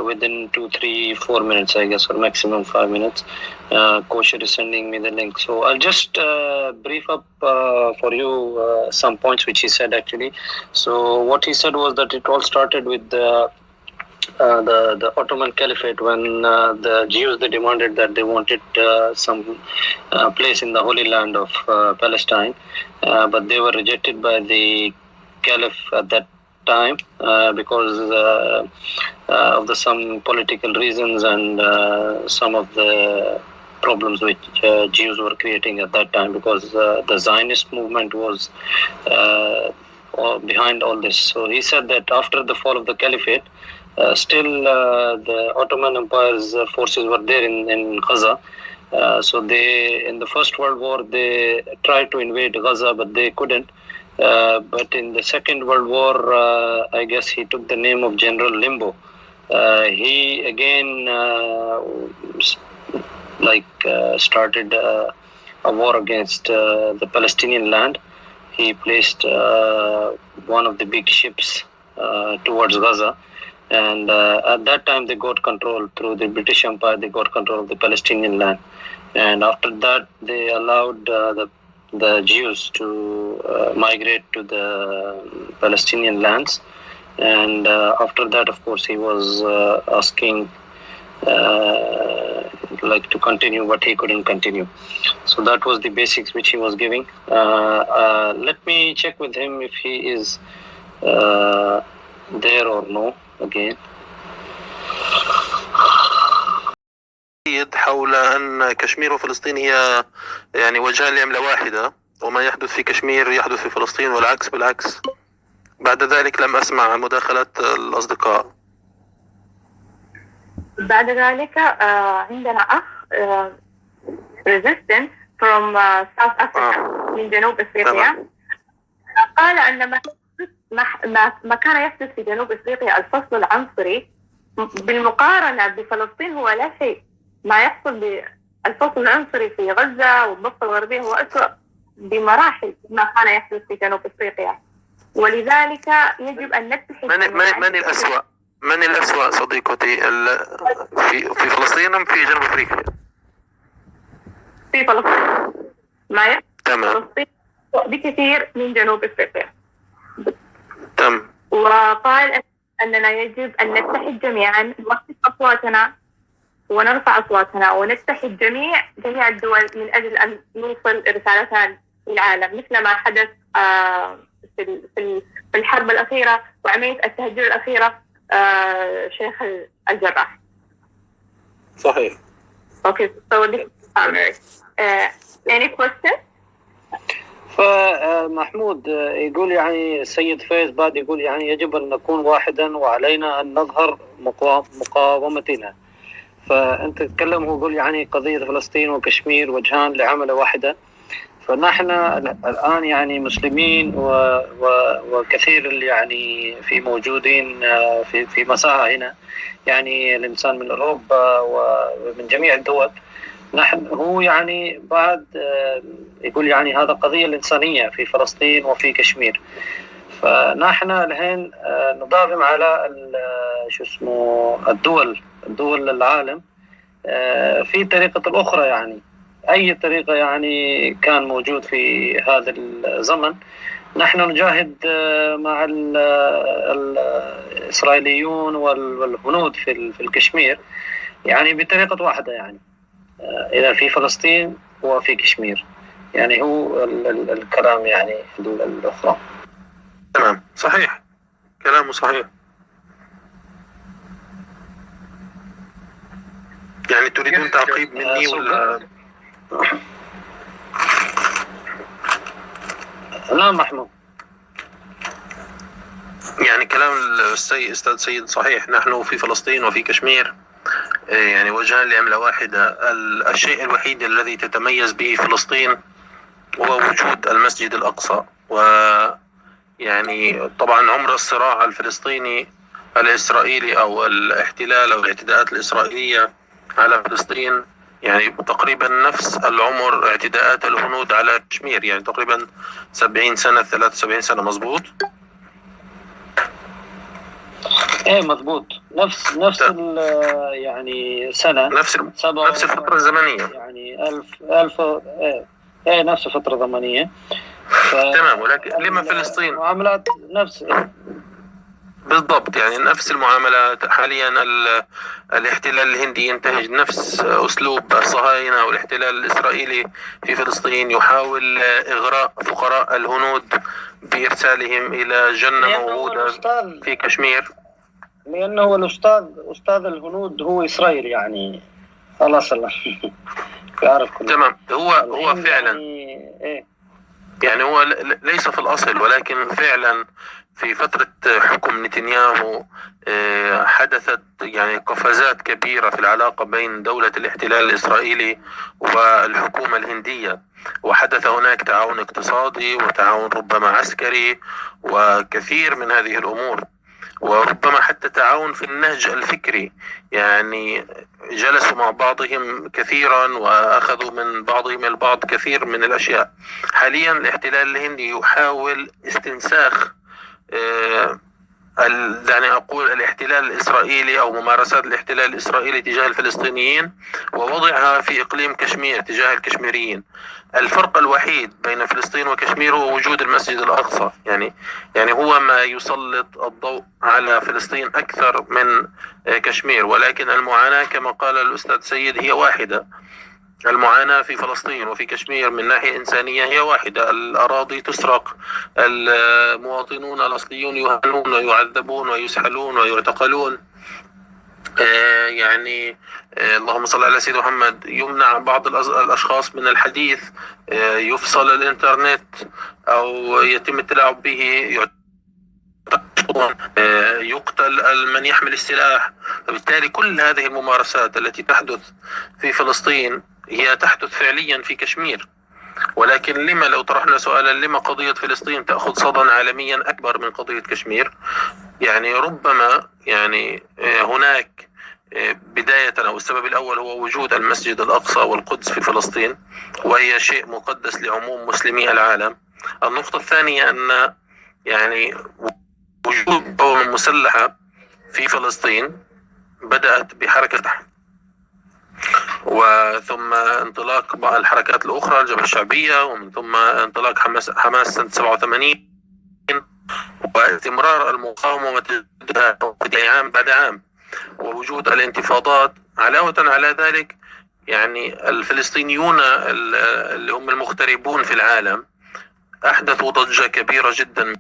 Within 2, 3, 4 minutes, I guess, or maximum 5 minutes. Kosher is sending me the link. So I'll just brief up for you some points which he said actually. So what he said was that it all started with the Ottoman Caliphate when the Jews, they demanded that they wanted some place in the Holy Land of Palestine, but they were rejected by the Caliph at that time because of some political reasons and some of the problems which Jews were creating at that time, because the Zionist movement was behind all this. So he said that after the fall of the Caliphate, still the Ottoman Empire's forces were there in Gaza. So they, in the First World War, they tried to invade Gaza, but they couldn't. But in the Second World War, I guess he took the name of General Limbo. He again started a war against the Palestinian land. He placed one of the big ships towards Gaza. And at that time, they got control through the British Empire. They got control of the Palestinian land, and after that, they allowed the Jews to migrate to the Palestinian lands. And after that, of course, he was asking to continue, but he couldn't continue. So that was the basics which he was giving. Let me check with him if he is there or no. Again. حول أن كشمير وفلسطين هي يعني وجهان لعملة واحدة، وما يحدث في كشمير يحدث في فلسطين والعكس بالعكس. بعد ذلك لم أسمع مداخلة الأصدقاء. بعد ذلك عندنا أخ resistant from South Africa من جنوب أفريقيا قال أن ما كان يحدث في جنوب أفريقيا الفصل العنصري بالمقارنة بفلسطين هو لا شيء. ما يحصل بالفصل العنصري في غزة والضفة الغربية هو أسوأ بمراحل ما كان يحدث في جنوب أفريقيا، ولذلك يجب أن نتحد. من الأسوأ صديقتي في فلسطين أم في جنوب أفريقيا؟ في فلسطين. ما يحدث في فلسطين بكثير من جنوب أفريقيا. وقال أننا يجب أن نتحد جميعا، نوقف أصواتنا ونرفع أصواتنا ونتحد جميع الدول من أجل أن نوصل رسالتنا للعالم، مثل ما حدث في الحرب الأخيرة وعملية التهجير الأخيرة شيخ الجراح. صحيح. Okay, so this is summary. Any question? فمحمود يقول يعني السيد فايز بعد يقول يعني يجب أن نكون واحدا وعلينا أن نظهر مقاومتنا. فأنت تتكلم هو يقول يعني قضية فلسطين وكشمير وجهان لعملة واحدة. فنحن الآن يعني مسلمين وكثير اللي يعني في موجودين في مساحة هنا، يعني الإنسان من أوروبا ومن جميع الدول. نحن هو يعني بعد يقول يعني هذا قضية الإنسانية في فلسطين وفي كشمير. فنحن الحين نضاغم على الدول العالم في طريقة الأخرى، يعني أي طريقة يعني كان موجود في هذا الزمن. نحن نجاهد مع الإسرائيليون والهنود في الكشمير يعني بطريقة واحدة، يعني إذا في فلسطين وفي كشمير، يعني هو الكلام يعني الأخرى. تمام، صحيح، كلامه صحيح. يعني تريدون تعقيب مني ولا؟ لا محمود، يعني كلام الأستاذ سيد صحيح. نحن في فلسطين وفي كشمير يعني وجهان لعملة واحدة. الشيء الوحيد الذي تتميز به فلسطين هو وجود المسجد الأقصى، ويعني طبعا عمر الصراع الفلسطيني الإسرائيلي أو الاحتلال أو الاعتداءات الإسرائيلية على فلسطين يعني تقريبا نفس العمر اعتداءات الهنود على كشمير، يعني تقريبا 70 سنة 73 سنة. مظبوط؟ ايه مضبوط، نفس يعني سنة، نفس الفترة الزمنية، يعني ألف ايه نفس الفترة الزمنية. تمام، ولكن لما فلسطين معاملات نفس بالضبط، يعني نفس المعاملات. حاليا الاحتلال الهندي ينتهج نفس أسلوب الصهاينة والاحتلال الإسرائيلي في فلسطين، يحاول إغراء فقراء الهنود بإرسالهم إلى جنة موعودة في كشمير، لأنه هو أستاذ الهنود هو إسرائيل، يعني خلاص الله يعرف كله. تمام، هو فعلا يعني, إيه؟ يعني هو ليس في الأصل، ولكن فعلا في فترة حكم نتنياهو حدثت يعني قفزات كبيرة في العلاقة بين دولة الاحتلال الإسرائيلي والحكومة الهندية، وحدث هناك تعاون اقتصادي وتعاون ربما عسكري وكثير من هذه الأمور، وربما حتى تعاون في النهج الفكري. يعني جلسوا مع بعضهم كثيرا وأخذوا من بعضهم البعض كثير من الأشياء. حاليا الاحتلال الهندي يحاول استنساخ يعني أقول الاحتلال الإسرائيلي أو ممارسات الاحتلال الإسرائيلي تجاه الفلسطينيين ووضعها في إقليم كشمير تجاه الكشميريين. الفرق الوحيد بين فلسطين وكشمير هو وجود المسجد الأقصى، يعني هو ما يسلط الضوء على فلسطين أكثر من كشمير، ولكن المعاناة كما قال الأستاذ سيد هي واحدة. المعاناة في فلسطين وفي كشمير من ناحية إنسانية هي واحدة، الأراضي تسرق، المواطنون الأصليون يهانون ويعذبون ويسحلون ويعتقلون، يعني اللهم صل على سيدنا محمد، يمنع بعض الأشخاص من الحديث، يفصل الإنترنت أو يتم التلاعب به، يقتل من يحمل السلاح. فبالتالي كل هذه الممارسات التي تحدث في فلسطين هي تحدث فعليا في كشمير. ولكن لما لو طرحنا سؤالا لما قضية فلسطين تأخذ صدى عالميا أكبر من قضية كشمير؟ يعني ربما يعني هناك بداية أو السبب الأول هو وجود المسجد الأقصى والقدس في فلسطين، وهي شيء مقدس لعموم مسلمي العالم. النقطة الثانية أن يعني وجود قوى مسلحة في فلسطين بدأت بحركة وثم انطلاق بعض الحركات الأخرى الجبهة الشعبية، ومن ثم انطلاق حماس سنة 87 واستمرار المقاومة وتجديدها عام بعد عام، ووجود الانتفاضات. علاوة على ذلك يعني الفلسطينيون اللي هم المغتربون في العالم أحدثوا ضجة كبيرة جدا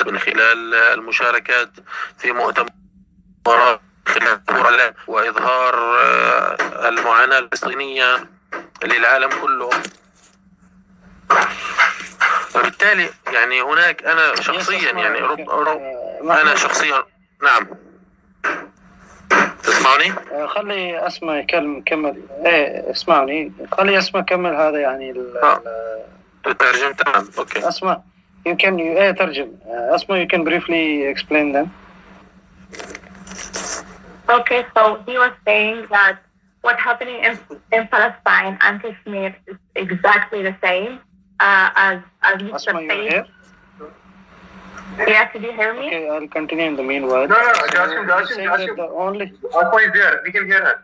من خلال المشاركات في مؤتمرات وإظهار المعاناة الفلسطينية للعالم كله. وبالتالي يعني هناك أنا شخصيا يعني أنا شخصيا نعم تسمعني؟ خلي أسمع يكمل. اسمعني، خلي أسمع كمل هذا يعني ترجم. تمام أوكي. أسمع يمكن ترجم. أسمع you can briefly explain them. Okay, so he was saying that what's happening in Palestine and Kashmir is exactly the same as Mr. Said. Yeah, did you hear me? Okay, I'll continue in the meanwhile. No, Jasim. Only Asma is there. We can hear her.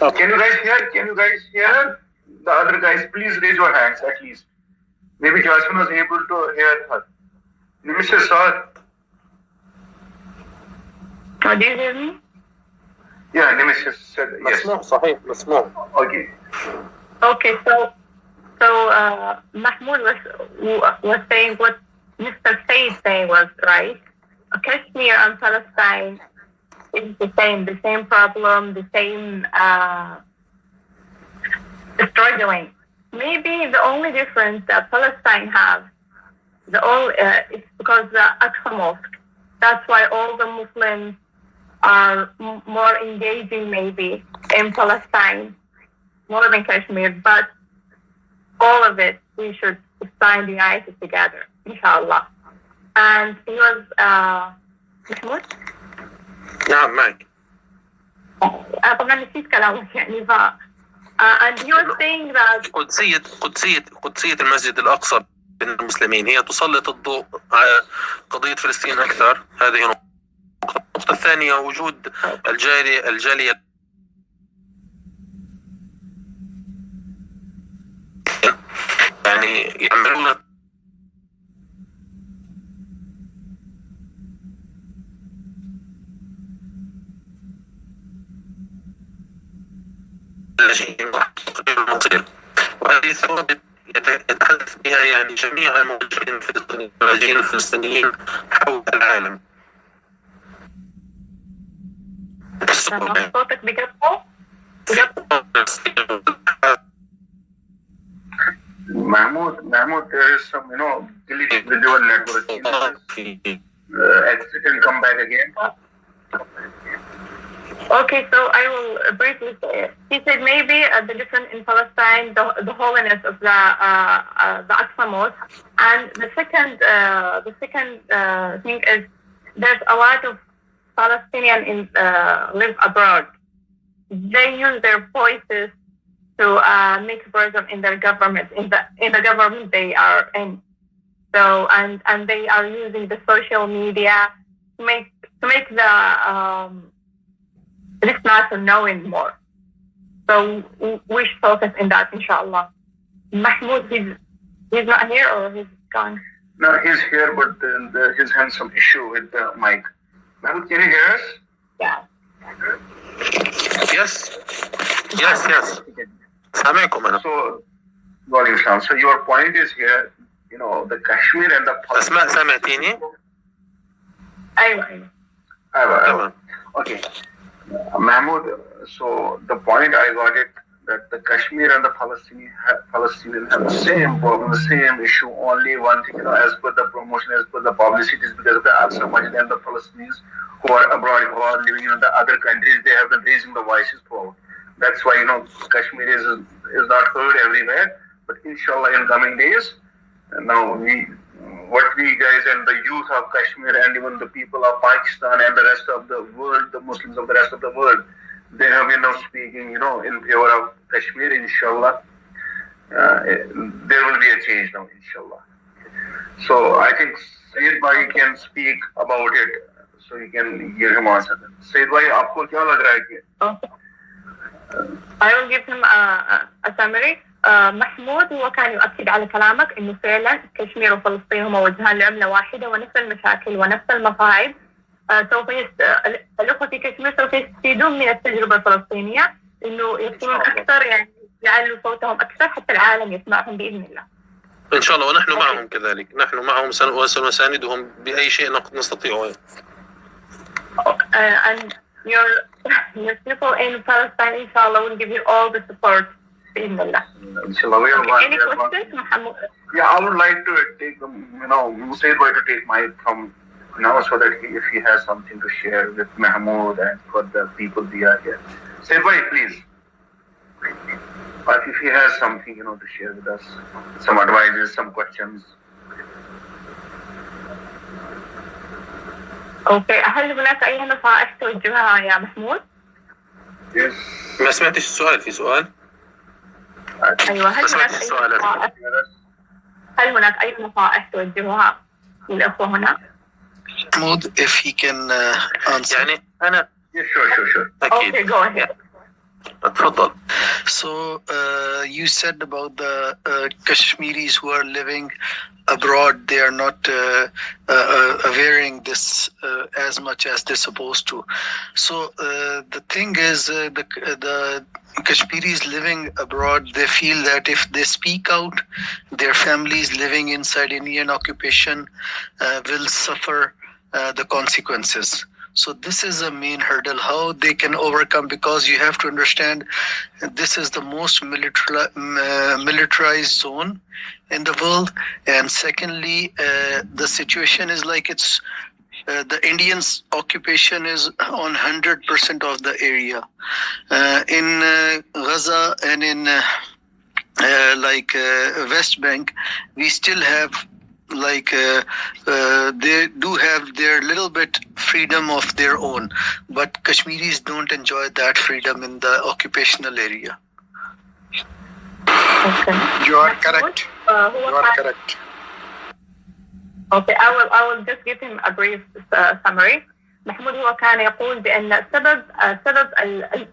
Okay. Can you guys hear her? The other guys, please raise your hands at least. Maybe Jasmine was able to hear her. Mr. Saad. Oh, do you hear me? Yeah, Nemesis said yes. مسموع صحيح مسموع. Okay. Okay, so Mahmoud was saying what Mr. Said saying was right. Kashmir and Palestine is the same problem, the same struggling. Maybe the only difference that Palestine has, it's because the Aqsa Mosque. That's why all the Muslims are more engaging maybe in Palestine more than Kashmir, but all of it we should stand united together, inshallah. And he was Mahmoud? نعم معك. طبعا نسيت كلامك يعني and he was saying that قدسية المسجد الأقصى بين المسلمين هي تسلط الضوء على قضية فلسطين أكثر. هذه نقطة. النقطة الثانية وجود الجالية يعني يعملون المصير، وهذه ثوابت يتحدث بها يعني جميع المهاجرين الفلسطينيين حول العالم. صوتك بقطع. Mahmoud, there is some, glitch with your network. Exit and come back again. Okay, so I will briefly say it. He said maybe the difference in Palestine, the holiness of the Aqsa Mosque, and the second thing is there's a lot of Palestinians live abroad. They use their voices to make pressure in their government, in the government they are in. So and they are using the social media to make the this matter knowing more. So we should focus in that, inshallah. Mahmoud, he's not here or he's gone? No, he's here, but he's having some issue with the mic. Mahmoud, can you hear us? Yeah. Yes. So your point is here, the Kashmir and the أسماء سمعتيني؟ أيوة. Okay. Mahmoud, so the point I got it, that the Kashmir and the Palestinians have the same problem, the same issue, only one thing, as per the promotion, as per the publicity, is because of the Al-Aqsa Masjid and the Palestinians who are abroad, who are living in the other countries, they have been raising the voices for. That's why, Kashmir is not heard everywhere, but inshallah in coming days, now what we guys and the youth of Kashmir and even the people of Pakistan and the rest of the world, the Muslims of the rest of the world, they have been now speaking, in favor of Kashmir, inshallah. There will be a change now, inshallah. So I think Sayyid Bhai can speak about it, so you can give him answer. Sayyid Bhai, aapko kya lag raha hai? Okay. I will give him a summary. محمود هو كان يؤكد على كلامك انه فعلا كشمير وفلسطين هما وجهان لعملة واحدة ونفس المشاكل ونفس المصاعب. الأخوة في كشمير سوف يستفيدون من التجربة الفلسطينية انه يكونون اكثر، يعني يعلوا صوتهم اكثر حتى العالم يسمعهم باذن الله. ان شاء الله، ونحن معهم كذلك، نحن معهم وسنساندهم باي شيء نستطيعه. And your people in Palestine, inshallah, will give you all the support. Inshallah. Any questions, Muhammad? Yeah, I would like to take, Sayyid Bhai to take mic from now, so that if he has something to share with Mahmoud and for the people we are here. Sayyid Bhai, please. But if he has something, to share with us, some advices, some questions. Okay. هل هناك أي نصائح توجهها يا محمود؟ Yes. ما سمعتش السؤال، في سؤال؟ أيوة. هل هناك أي نصائح توجهها للأخوة هنا؟ محمود, if he can answer. يعني أنا. Yes, sure. Okay, go ahead. تفضل. So you said about the Kashmiris who are living abroad, they are not wearing this as much as they're supposed to. So the thing is, the Kashmiris living abroad, they feel that if they speak out, their families living inside Indian occupation will suffer the consequences. So this is a main hurdle, how they can overcome, because you have to understand this is the most militarized zone in the world. And secondly, the situation is like it's the Indians' occupation is on 100% of the area. In Gaza and in West Bank, we still have they do have their little bit freedom of their own, but Kashmiris don't enjoy that freedom in the occupational area. Okay. You are correct. Correct. Okay, I will just give him a brief summary. محمود هو كان يقول بأن سبب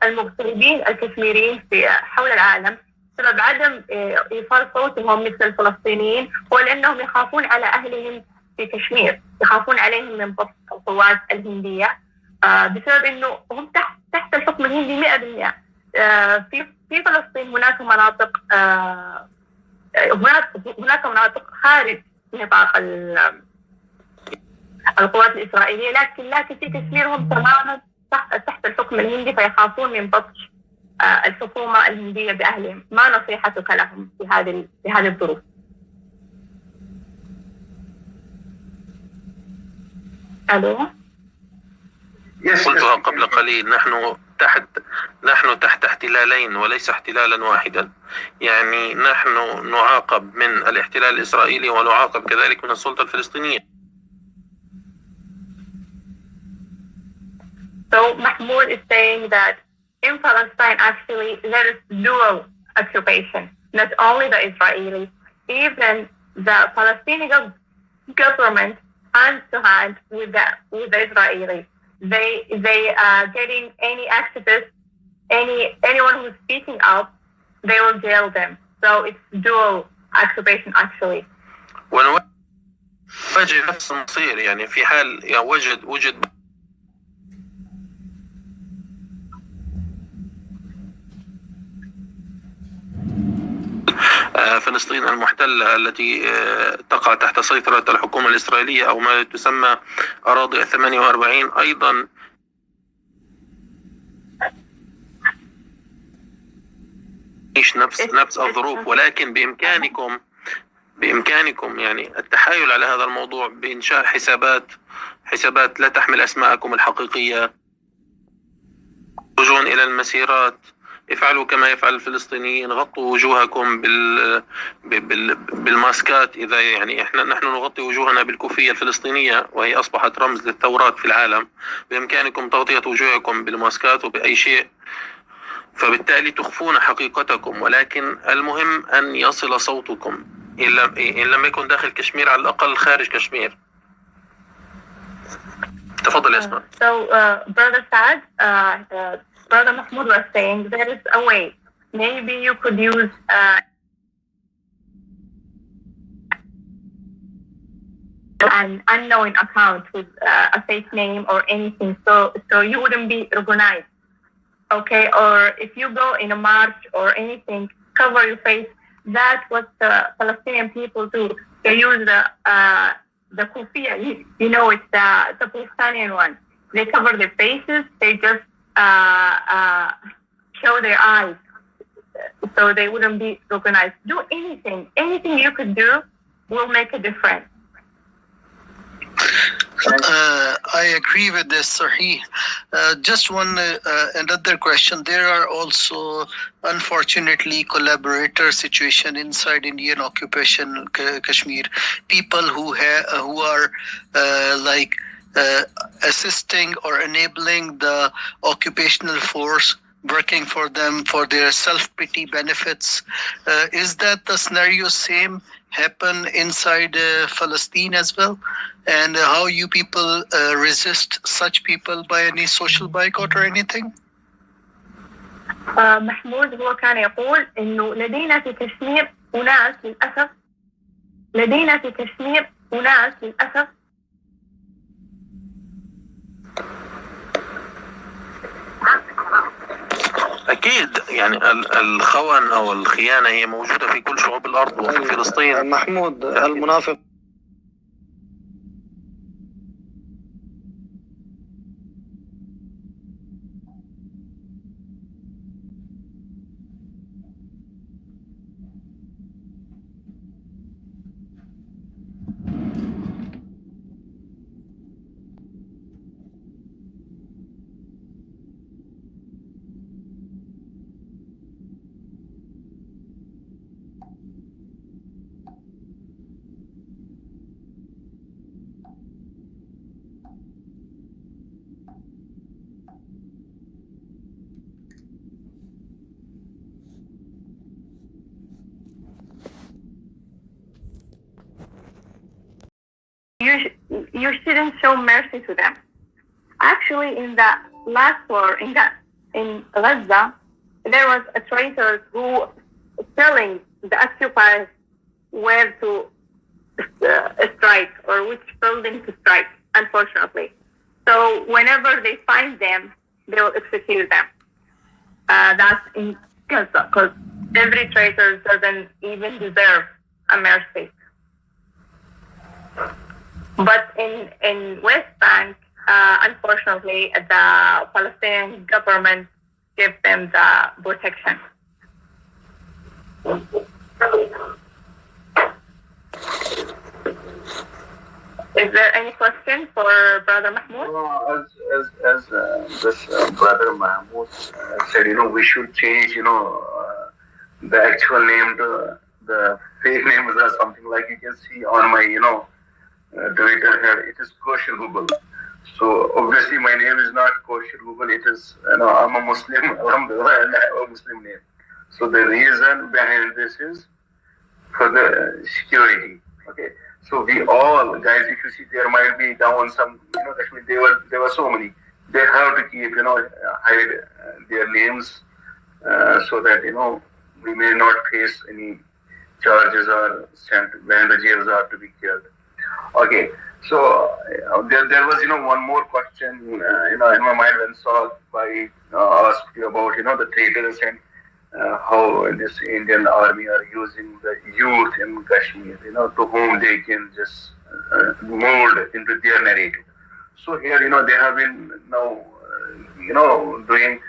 المغتربين الكشميريين في حول العالم، سبب عدم إيصال صوتهم مثل الفلسطينيين، هو لأنهم يخافون على أهلهم في كشمير، يخافون عليهم من بطش القوات الهندية، بسبب أنه هم تحت الحكم الهندي 100%. في فلسطين هناك مناطق خارج نطاق القوات الإسرائيلية، لكن في كشمير هم تماما تحت الحكم الهندي، فيخافون من بطش الحكومة الهندية بأهلهم. ما نصيحتك لهم في هذه الظروف؟ ألو. قلتها قبل قليل، نحن تحت احتلالين وليس احتلالا واحدا. يعني نحن نعاقب من الاحتلال الإسرائيلي ونعاقب كذلك من السلطة الفلسطينية. So Mahmoud is saying that in Palestine actually there is dual occupation, not only the Israeli, even the Palestinian government hand to hand with the Israelis. They are getting any activist, anyone who's speaking up, they will jail them. So it's dual occupation actually. ونواجه نفس المصير، يعني في حال يعني وجد فلسطين المحتلة التي تقع تحت سيطرة الحكومة الإسرائيلية أو ما تسمى أراضي 48 أيضا يعيش نفس الظروف، ولكن بإمكانكم يعني التحايل على هذا الموضوع بإنشاء حسابات لا تحمل أسماءكم الحقيقية، تخرجون إلى المسيرات، افعلوا كما يفعل الفلسطينيين، غطوا وجوهكم بالماسكات. إذا يعني نحن نغطي وجوهنا بالكوفية الفلسطينية وهي أصبحت رمز للثورات في العالم، بإمكانكم تغطية وجوهكم بالماسكات وبأي شيء، فبالتالي تخفون حقيقتكم. ولكن المهم أن يصل صوتكم إن لم يكن داخل كشمير على الأقل خارج كشمير. تفضل يا اسماء. So Brother Saad, Brother Mahmoud was saying there is a way. Maybe you could use an unknown account with a fake name or anything, so you wouldn't be recognized. Okay, or if you go in a march or anything, cover your face. That's what the Palestinian people do. They use the kufiya. You know, it's the Pakistani one. They cover their faces. They just show their eyes, so they wouldn't be recognized. Do anything you could do will make a difference. I agree with this, Sahih. Just one another question. There are also, unfortunately, collaborator situation inside Indian occupation Kashmir. People who are assisting or enabling the occupational force, working for them for their self-pity benefits. Is that the scenario same happen inside Palestine as well? And how you people resist such people by any social boycott or anything? محمود هو كان يقول إنه لدينا في كشمير أناس للأسف أكيد يعني الخون أو الخيانة هي موجودة في كل شعوب الأرض وفي فلسطين. محمود المنافق you shouldn't show mercy to them. Actually, in the last war in Gaza, there was a traitor who telling the occupiers where to strike or which building to strike, unfortunately. So whenever they find them, they will execute them. That's in Gaza, because every traitor doesn't even deserve a mercy. But in West Bank, unfortunately, the Palestinian government gave them the protection. Is there any question for Brother Mahmoud? As this Brother Mahmoud said, we should change, the actual name to the fake names or something like you can see on my, Twitter here. It is Kosher Google. So obviously my name is not Kosher Google. It is, I'm a Muslim, alhamdulillah, and I have a Muslim name. So the reason behind this is for the security. Okay. So we all, guys, if you see, there might be down some, Kashmir, there were so many. They have to keep, hide their names so that, we may not face any charges or sent when the jails are to be killed. Okay, so there was, one more question, in my mind when Saul asked you about, the traitors and how this Indian army are using the youth in Kashmir, to whom they can just mold into their narrative. So here, they have been now, doing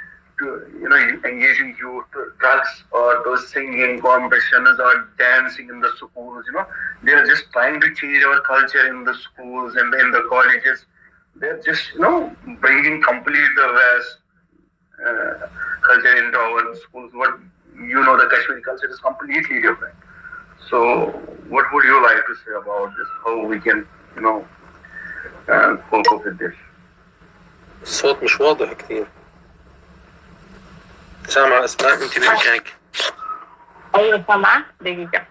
engaging youth drugs or those singing competitions or dancing in the schools. They are just trying to change our culture in the schools and in the colleges. They're just, bringing complete the West culture into our schools. What the Kashmiri culture is completely different. So, what would you like to say about this? How we can, cope up with this? الصوت مش واضح كثير. سامع أسماء أنت بإمكانك. أيوة سامعة دقيقة.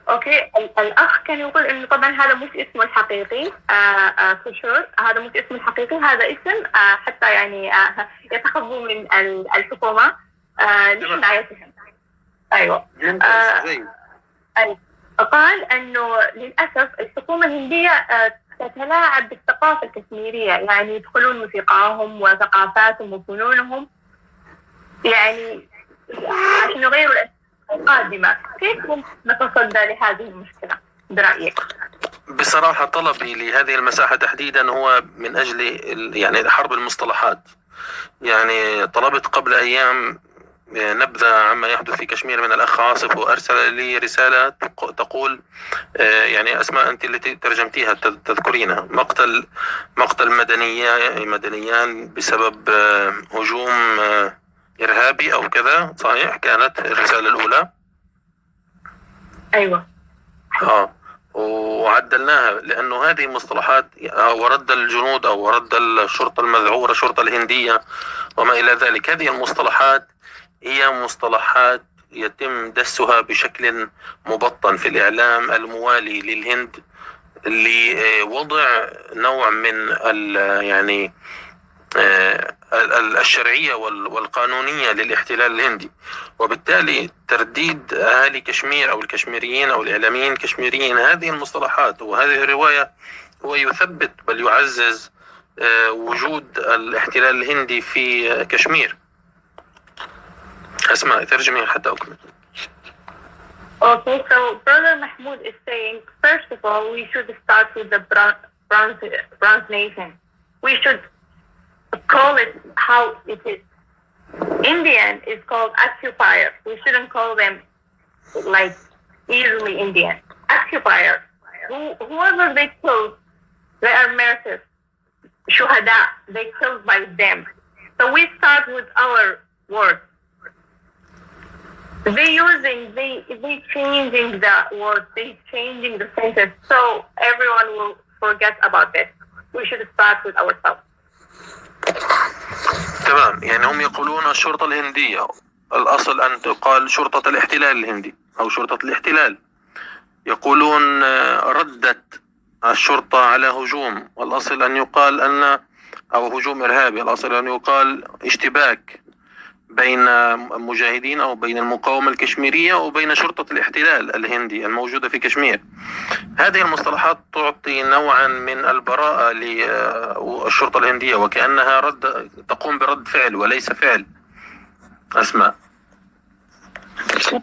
اوكي الاخ كان يقول انه طبعا هذا مش اسمه الحقيقي كشور، هذا مش اسمه الحقيقي، هذا اسم حتى يعني يتخذوه من الحكومه لحمايتهم. ايوه قال انه للاسف الحكومه الهنديه تتلاعب بالثقافه الكشميريه، يعني يدخلون موسيقاهم وثقافاتهم وفنونهم يعني عشان يغيروا القادمة. كيف نتصدى لهذه المشكلة برأيك؟ بصراحة طلبي لهذه المساحة تحديدا هو من أجل يعني حرب المصطلحات. يعني طلبت قبل أيام نبذة عما يحدث في كشمير من الأخ عاصف، وأرسل لي رسالة تقول يعني أسماء أنت التي ترجمتيها تذكرينها، مقتل مدنيان بسبب هجوم إرهابي أو كذا، صحيح؟ كانت الرسالة الأولى. أيوة. وعدلناها لأنه هذه مصطلحات ورد الجنود أو ورد الشرطة المذعورة، الشرطة الهندية وما إلى ذلك. هذه المصطلحات هي مصطلحات يتم دسها بشكل مبطن في الإعلام الموالي للهند لوضع نوع من يعني الشرعية والقانونية للاحتلال الهندي، وبالتالي ترديد أهالي كشمير أو الكشميريين أو الإعلاميين الكشميريين هذه المصطلحات وهذه الرواية هو يثبت بل يعزز وجود الاحتلال الهندي في كشمير. أسماء ترجمي حتى أكمل. Okay, so Brother Mahmoud is saying, first of all, we should start with the Bronze Nation. We should call it how it is. Indian is called occupier. We shouldn't call them like easily Indian. Occupier. Whoever they killed, they are martyrs. Shuhada, they killed by them. So we start with our word. They changing the word, they changing the sentence, so everyone will forget about it. We should start with ourselves. تمام، يعني هم يقولون الشرطة الهندية، الأصل أن تقال شرطة الاحتلال الهندي أو شرطة الاحتلال. يقولون ردت الشرطة على هجوم، والأصل أن يقال أو هجوم إرهابي، الأصل أن يقال اشتباك بين مجاهدين أو بين المقاومة الكشميرية وبين شرطة الاحتلال الهندي الموجودة في كشمير. هذه المصطلحات تعطي نوعا من البراءة للشرطة الهندية وكأنها تقوم برد فعل وليس فعل. أسماء.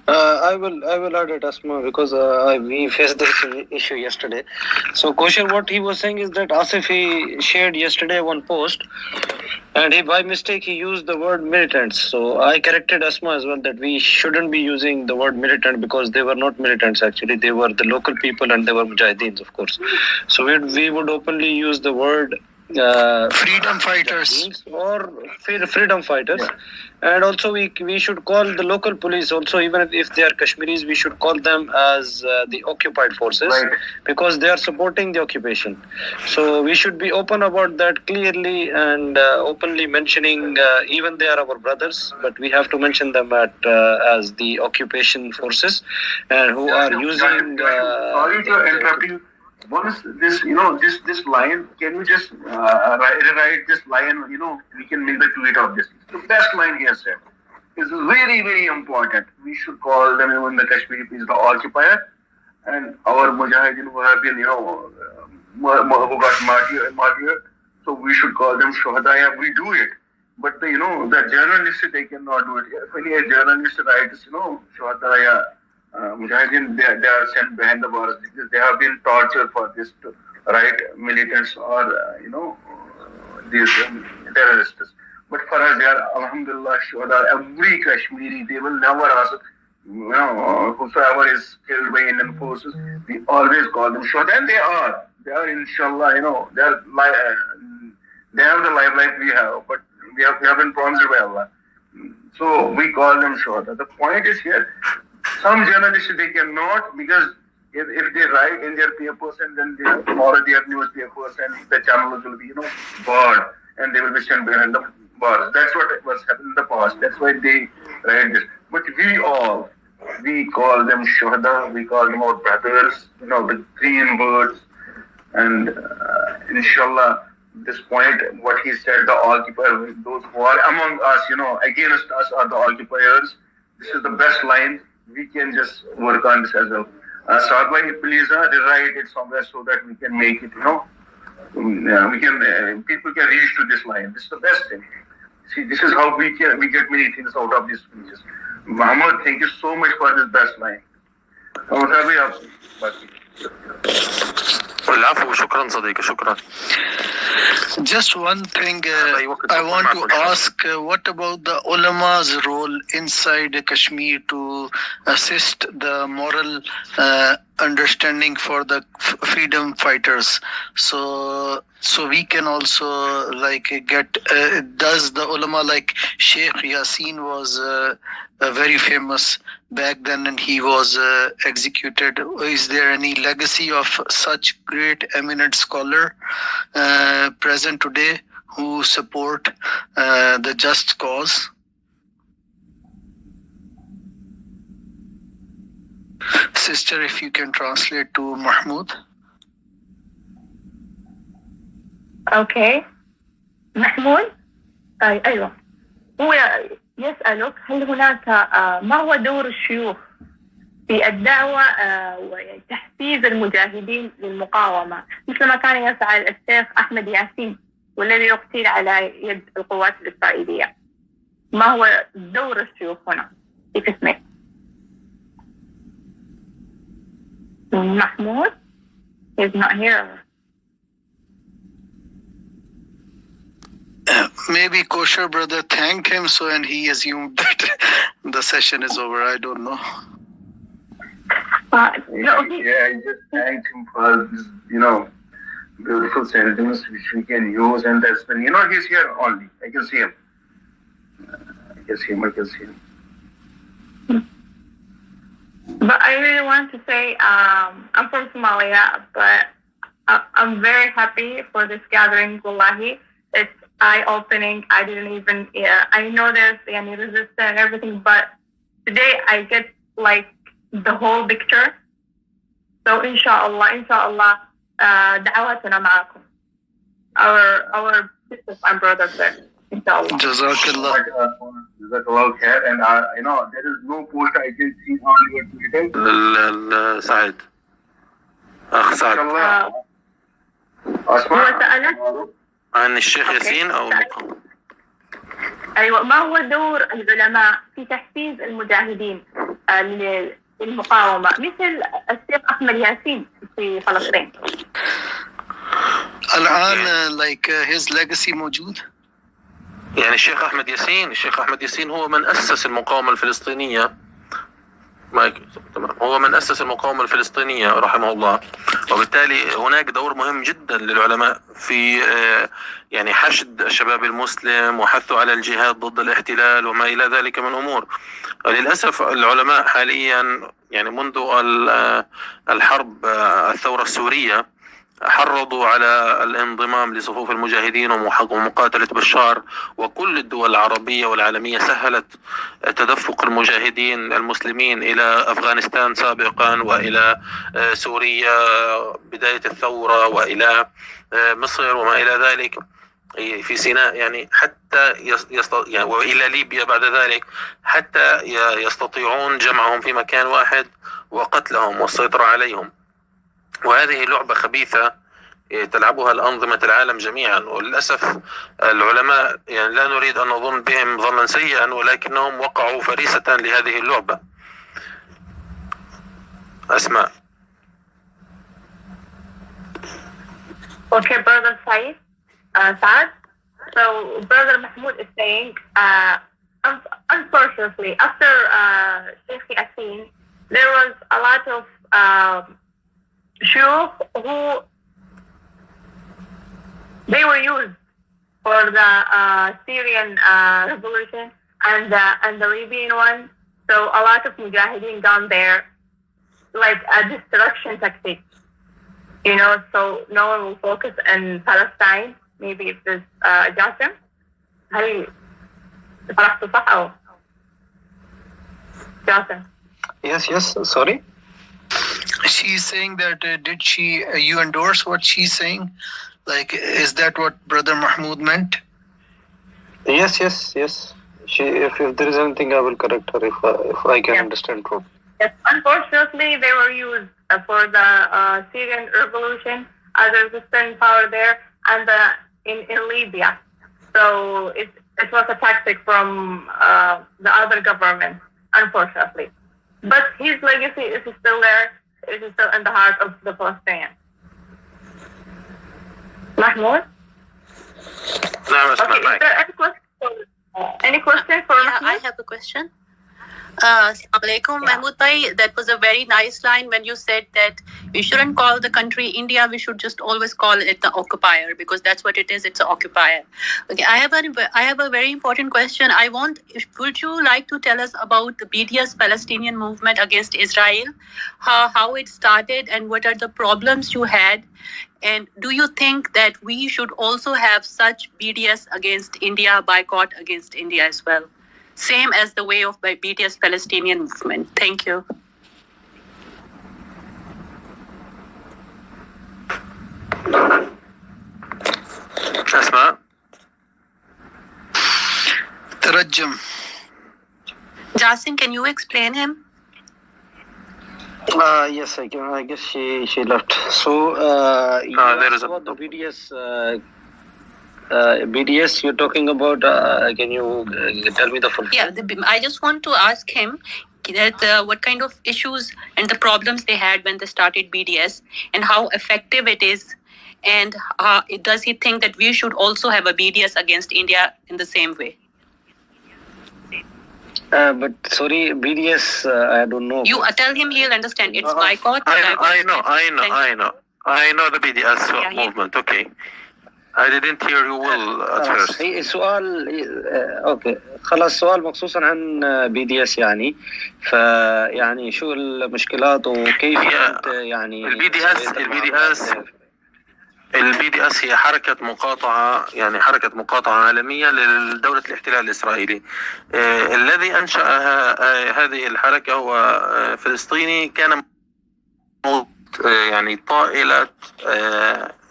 I will add it, Asma, because we faced this issue yesterday. So, Kosher, what he was saying is that Asif, he shared yesterday one post, and he by mistake he used the word militants. So I corrected Asma as well that we shouldn't be using the word militant because they were not militants actually. They were the local people and they were mujahideens, of course. So we would openly use the word freedom fighters or freedom fighters. Yeah. And also we should call the local police also, even if they are Kashmiris, we should call them as the occupied forces, right, because they are supporting the occupation. So we should be open about that clearly and openly mentioning even they are our brothers, but we have to mention them as the occupation forces and who are using sorry to interrupt you. Once this line, can you just write this line? We can make the tweet of this. The best line he has said is very, very important. We should call them even the Kashmiri is the occupier, and our mujahideen who have been, who got martyred. So we should call them shuhada. We do it, but the journalists, they cannot do it. If any journalist writes, shuhada. Mujahideen, they are sent behind the bars because they have been tortured for this to write militants or these terrorists. But for us, they are alhamdulillah shuhada. Every Kashmiri, they will never ask whosoever is killed by Indian forces, we always call them shuhada, and they are inshallah, they have the life we have, but we have been promised by Allah. So we call them shuhada. The point is here, some journalists, they cannot, because if they write in their papers and then tomorrow their newspapers and the channels will be, barred and they will be sent behind the bars. That's what was happening in the past. That's why they write this. But we call them shuhada, we call them our brothers, the green words. And inshallah, this point, what he said, the occupier, those who are among us, against us are the occupiers. This is the best line. We can just work on this as well. Sadbhai, please rewrite it somewhere so that we can make it, we can, people can reach to this line. This is the best thing. See, this is how we get many things out of these speeches. Muhammad, thank you so much for this best line. Just one thing I want to ask, what about the ulama's role inside Kashmir to assist the moral understanding for the freedom fighters? So we can also get, does the ulama like Sheikh Yasin was very famous back then and he was executed. Is there any legacy of such great eminent scholar present today who support the just cause? Sister, if you can translate to Mahmoud. Okay. محمود أيوة هو يسألك هل هناك ما هو دور الشيوخ في الدعوة وتحفيز المجاهدين للمقاومة مثل ما كان يسعى الشيخ أحمد ياسين والذي يقتل على يد القوات الإسرائيلية. ما هو دور الشيوخ هنا في كشمير؟ محمود is not here. Maybe Kosher brother thanked him and he assumed that the session is over. I don't know. No, I just thanked him for this, beautiful sentences which we can use, and that's when he's here only. I can see him. I can see him. But I really want to say I'm from Somalia, but I'm very happy for this gathering. Wallahi, it's eye-opening. I didn't even, I know there's any resistance and everything, but today I get the whole picture. So inshallah, da'awatuna ma'akum. Our sisters and brothers there, inshallah. Jazakallah. Jazakallah khair. And there is no post I can see on your Twitter. Said. Said. أسمع. عن الشيخ ياسين أو أيوة ما هو دور العلماء في تحفيز المجاهدين للمقاومة مثل الشيخ أحمد ياسين في فلسطين. الآن his legacy موجود. يعني الشيخ أحمد ياسين هو من أسس المقاومة الفلسطينية. هو من أسس المقاومة الفلسطينية رحمه الله، وبالتالي هناك دور مهم جدا للعلماء في يعني حشد الشباب المسلم وحثه على الجهاد ضد الاحتلال وما إلى ذلك من أمور. للأسف العلماء حاليا يعني منذ الحرب الثورة السورية حرضوا على الانضمام لصفوف المجاهدين ومقاتلة بشار، وكل الدول العربية والعالمية سهلت تدفق المجاهدين المسلمين إلى أفغانستان سابقا وإلى سوريا بداية الثورة وإلى مصر وما إلى ذلك في سيناء، يعني حتى يعني وإلى ليبيا بعد ذلك، حتى يستطيعون جمعهم في مكان واحد وقتلهم والسيطرة عليهم. وهذه لعبة خبيثة تلعبها الأنظمة العالم جميعا، وللأسف العلماء يعني لا نريد أن نظن بهم ظنا سيئا، ولكنهم وقعوا فريسة لهذه اللعبة. أسماء. Okay, Brother Saad. So Brother Mahmoud is saying, unfortunately, after Sheikh Yassin, there was a lot of Jews who they were used for the Syrian revolution and the Libyan one. So a lot of mujahideen gone there, like a destruction tactic, you know. So no one will focus in Palestine. Maybe if there's Jassim, هل فرحت صح أو Jassim? Yes. Sorry. She's saying that you endorse what she's saying? Like, is that what Brother Mahmoud meant? Yes. If there is anything, I will correct her if I can understand properly. Yes, unfortunately, they were used for the Syrian revolution as a resistant power there and in Libya. So it was a tactic from the other government, unfortunately. But his legacy is still there. It is still in the heart of the Palestinians. Mahmoud? Okay, is there any question for Mahmoud? I have a question. Assalamu alaikum, Mahmoud bhai. That was a very nice line when you said that we shouldn't call the country India. We should just always call it the occupier, because that's what it is. It's an occupier. Okay, I have a very important question. Would you like to tell us about the BDS Palestinian movement against Israel, how it started, and what are the problems you had? And do you think that we should also have such BDS against India, boycott against India as well? Same as the way of the BDS Palestinian movement. Thank you. أسماء. Tarajjum. Jassim, can you explain him? Yes, I can. I guess she left. So there is about the BDS you're talking about. Can you tell me the full? Yeah, I just want to ask him that what kind of issues and the problems they had when they started BDS, and how effective it is, and does he think that we should also have a BDS against India in the same way? But sorry, BDS, I don't know. You tell him, he'll understand. It's boycott. I know the BDS movement. Okay. I didn't hear you well at first. سؤال اوكي خلاص، سؤال مخصوصا عن BDS يعني، فيعني شو المشكلات وكيف يعني الBDS هي حركة مقاطعة، يعني حركة مقاطعة عالمية لدولة الاحتلال الإسرائيلي. الذي أنشأ هذه الحركة هو فلسطيني، كان يعني طائلة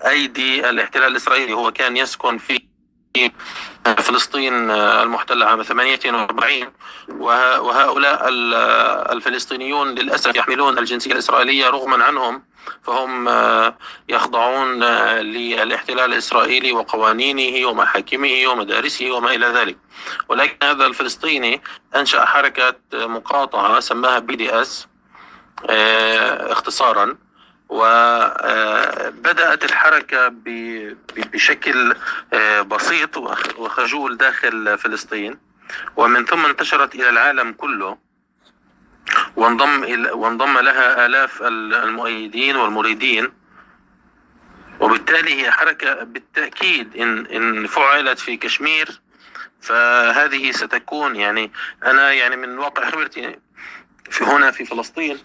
أيدي الاحتلال الإسرائيلي. هو كان يسكن في فلسطين المحتلة عام 48، وهؤلاء الفلسطينيون للأسف يحملون الجنسية الإسرائيلية رغما عنهم، فهم يخضعون للاحتلال الإسرائيلي وقوانينه ومحاكمه ومدارسه وما إلى ذلك. ولكن هذا الفلسطيني أنشأ حركة مقاطعة سماها BDS اختصارا، وبدأت الحركة بشكل بسيط وخجول داخل فلسطين، ومن ثم انتشرت إلى العالم كله، وانضم لها آلاف المؤيدين والمريدين. وبالتالي هي حركة بالتأكيد إن فعلت في كشمير فهذه ستكون، يعني أنا يعني من واقع خبرتي هنا في فلسطين،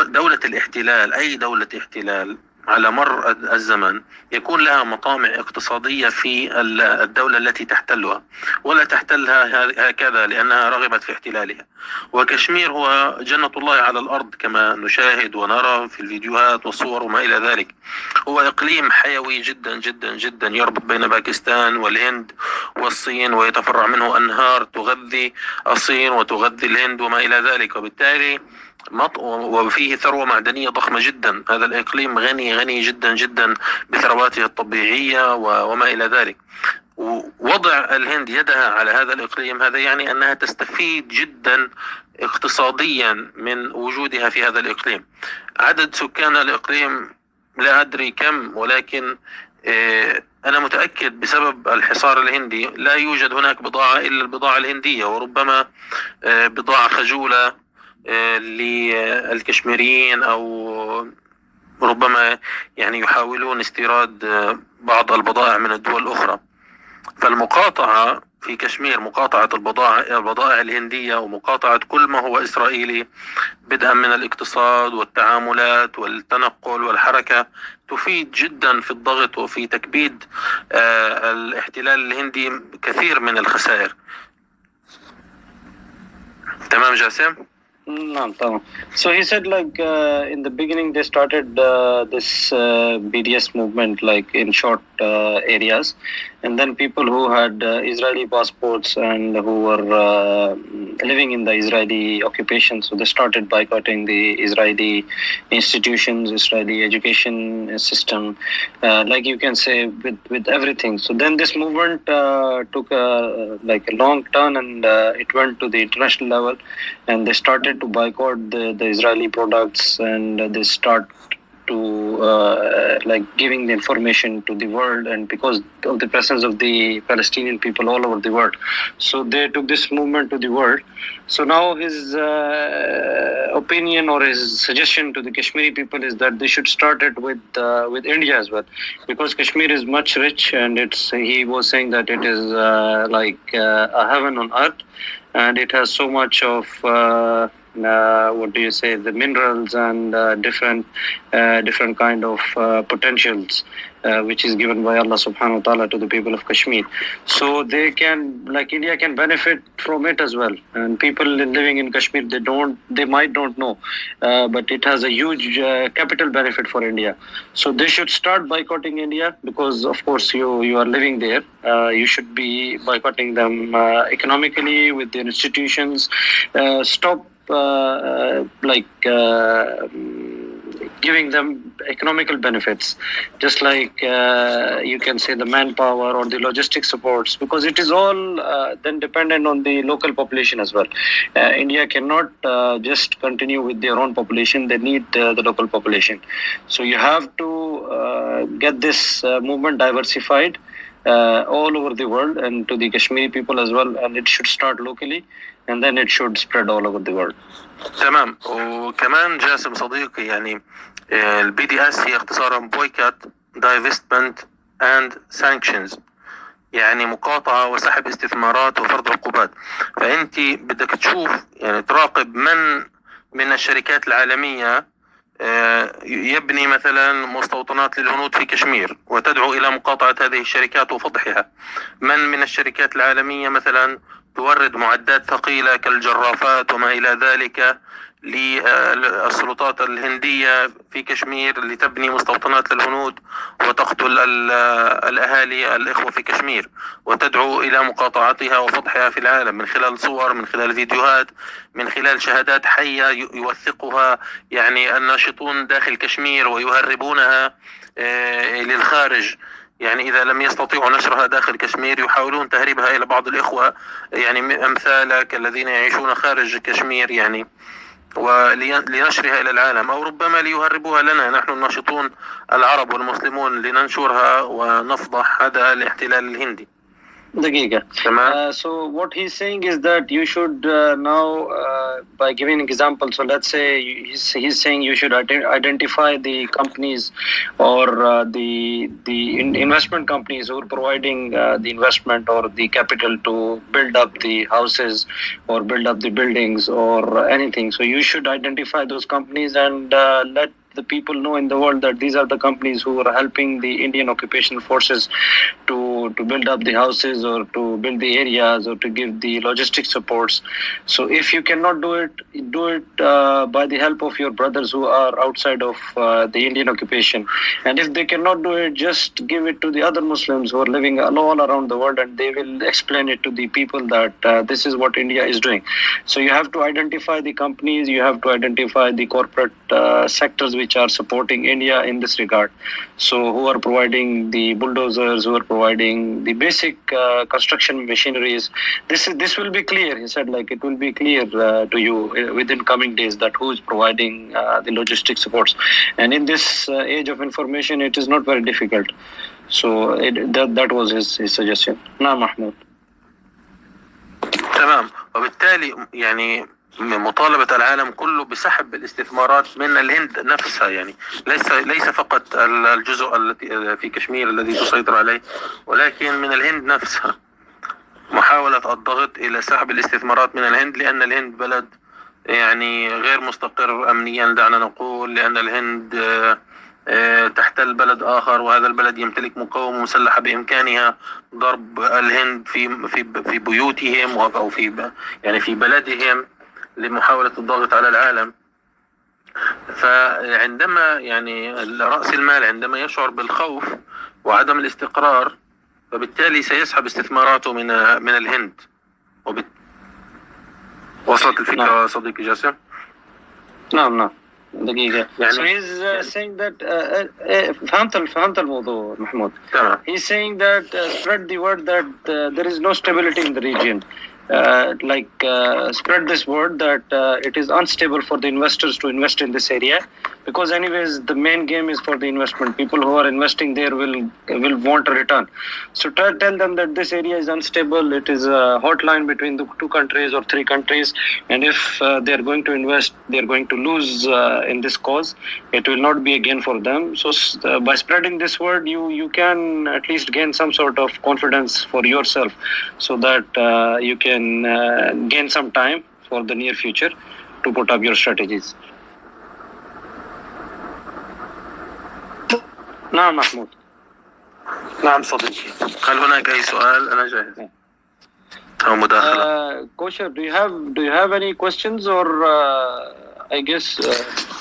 دولة الاحتلال، أي دولة احتلال على مر الزمن يكون لها مطامع اقتصادية في الدولة التي تحتلها، ولا تحتلها هكذا لأنها رغبت في احتلالها. وكشمير هو جنة الله على الأرض كما نشاهد ونرى في الفيديوهات والصور وما إلى ذلك. هو إقليم حيوي جدا جدا جدا، يربط بين باكستان والهند والصين، ويتفرع منه أنهار تغذي الصين وتغذي الهند وما إلى ذلك، وبالتالي وفيه ثروة معدنية ضخمة جدا. هذا الإقليم غني جدا جدا بثرواته الطبيعية وما إلى ذلك. ووضع الهند يدها على هذا الإقليم هذا يعني أنها تستفيد جدا اقتصاديا من وجودها في هذا الإقليم. عدد سكان الإقليم لا أدري كم، ولكن أنا متأكد بسبب الحصار الهندي لا يوجد هناك بضاعة إلا البضاعة الهندية، وربما بضاعة خجولة للكشميريين، أو ربما يعني يحاولون استيراد بعض البضائع من الدول الأخرى. فالمقاطعة في كشمير، مقاطعة البضائع الهندية ومقاطعة كل ما هو إسرائيلي، بدءا من الاقتصاد والتعاملات والتنقل والحركة، تفيد جدا في الضغط وفي تكبيد الاحتلال الهندي كثير من الخسائر. تمام جاسم؟ No, tamam. So he said like in the beginning they started this BDS movement like in short areas, and then people who had Israeli passports and who were living in the Israeli occupation, so they started boycotting the Israeli institutions, Israeli education system, like you can say with everything. So then this movement took like a long turn, and it went to the international level, and they started to boycott the Israeli products, and they start to like giving the information to the world, and because of the presence of the Palestinian people all over the world, so they took this movement to the world. So now his opinion or his suggestion to the Kashmiri people is that they should start it with India as well, because Kashmir is much rich, and he was saying that it is like a heaven on earth, and it has so much of what do you say, the minerals and different kind of potentials which is given by Allah subhanahu wa ta'ala to the people of Kashmir. So they can, like India can benefit from it as well, and people living in Kashmir, they might not know, but it has a huge capital benefit for India. So they should start boycotting India, because of course you are living there. You should be boycotting them economically with their institutions. Stop giving them economical benefits, just like you can say the manpower or the logistic supports, because it is all then dependent on the local population as well. India cannot just continue with their own population, they need the local population. So you have to get this movement diversified all over the world, and to the Kashmiri people as well, and it should start locally, and then it should spread all over the world. تمام. وكمان جاسم صديقي، يعني البي دي اس هي اختصارا boycott, divestment and sanctions، يعني مقاطعة وسحب استثمارات وفرض عقوبات. فأنت بدك تشوف، يعني تراقب من الشركات العالمية يبني مثلا مستوطنات للهنود في كشمير وتدعو إلى مقاطعة هذه الشركات وفضحها. من الشركات العالمية مثلا تورد معدات ثقيلة كالجرافات وما إلى ذلك للسلطات الهندية في كشمير لتبني مستوطنات للهنود وتقتل الأهالي الإخوة في كشمير، وتدعو إلى مقاطعتها وفضحها في العالم من خلال صور، من خلال فيديوهات، من خلال شهادات حية يوثقها يعني الناشطون داخل كشمير ويهربونها للخارج. يعني إذا لم يستطيعوا نشرها داخل كشمير يحاولون تهريبها إلى بعض الإخوة يعني أمثالك الذين يعيشون خارج كشمير يعني، ولنشرها إلى العالم، أو ربما ليهربوها لنا نحن الناشطون العرب والمسلمون لننشرها ونفضح هذا الاحتلال الهندي. So what he's saying is that you should now, by giving an example, so let's say he's saying you should identify the companies or the investment companies who are providing the investment or the capital to build up the houses or build up the buildings or anything. So you should identify those companies and let the people know in the world that these are the companies who are helping the Indian occupation forces to build up the houses or to build the areas or to give the logistic supports. So if you cannot do it by the help of your brothers who are outside of the Indian occupation. And if they cannot do it, just give it to the other Muslims who are living all around the world, and they will explain it to the people that this is what India is doing. So you have to identify the companies, you have to identify the corporate sectors which are supporting India in this regard. So who are providing the bulldozers, who are providing the basic construction machineries. This will be clear. He said, like, it will be clear to you within coming days that who is providing the logistic supports. And in this age of information, it is not very difficult. So that was his suggestion. Na Mahmoud. تمام. وبالتالي يعني مطالبة العالم كله بسحب الاستثمارات من الهند نفسها، يعني ليس فقط الجزء التي في كشمير الذي تسيطر عليه، ولكن من الهند نفسها. محاولة الضغط إلى سحب الاستثمارات من الهند، لأن الهند بلد يعني غير مستقر أمنيا دعنا نقول، لأن الهند تحتل بلد آخر، وهذا البلد يمتلك مقاومة مسلحة بإمكانها ضرب الهند في بيوتهم أو في بلدهم لمحاولة الضغط على العالم. فعندما يعني رأس المال عندما يشعر بالخوف وعدم الاستقرار، فبالتالي سيسحب استثماراته من الهند. وصلت الفكرة صديقي جاسم؟ نعم دقيقة. So he's saying that فهمت الموضوع محمود. He's saying that spread the word that there is no stability in the region. Spread this word that it is unstable for the investors to invest in this area, because anyways the main game is for the investment. People who are investing there will want a return. So tell them that this area is unstable. It is a hotline between the two countries or three countries, and if they are going to invest, they are going to lose in this cause. It will not be a gain for them. So by spreading this word, you can at least gain some sort of confidence for yourself, so that you can gain some time for the near future to put up your strategies. نعم محمود. نعم صديقي. هل هناك أي سؤال؟ أنا جاهز. أو مداخلة. Kosher, do you have any questions or I guess?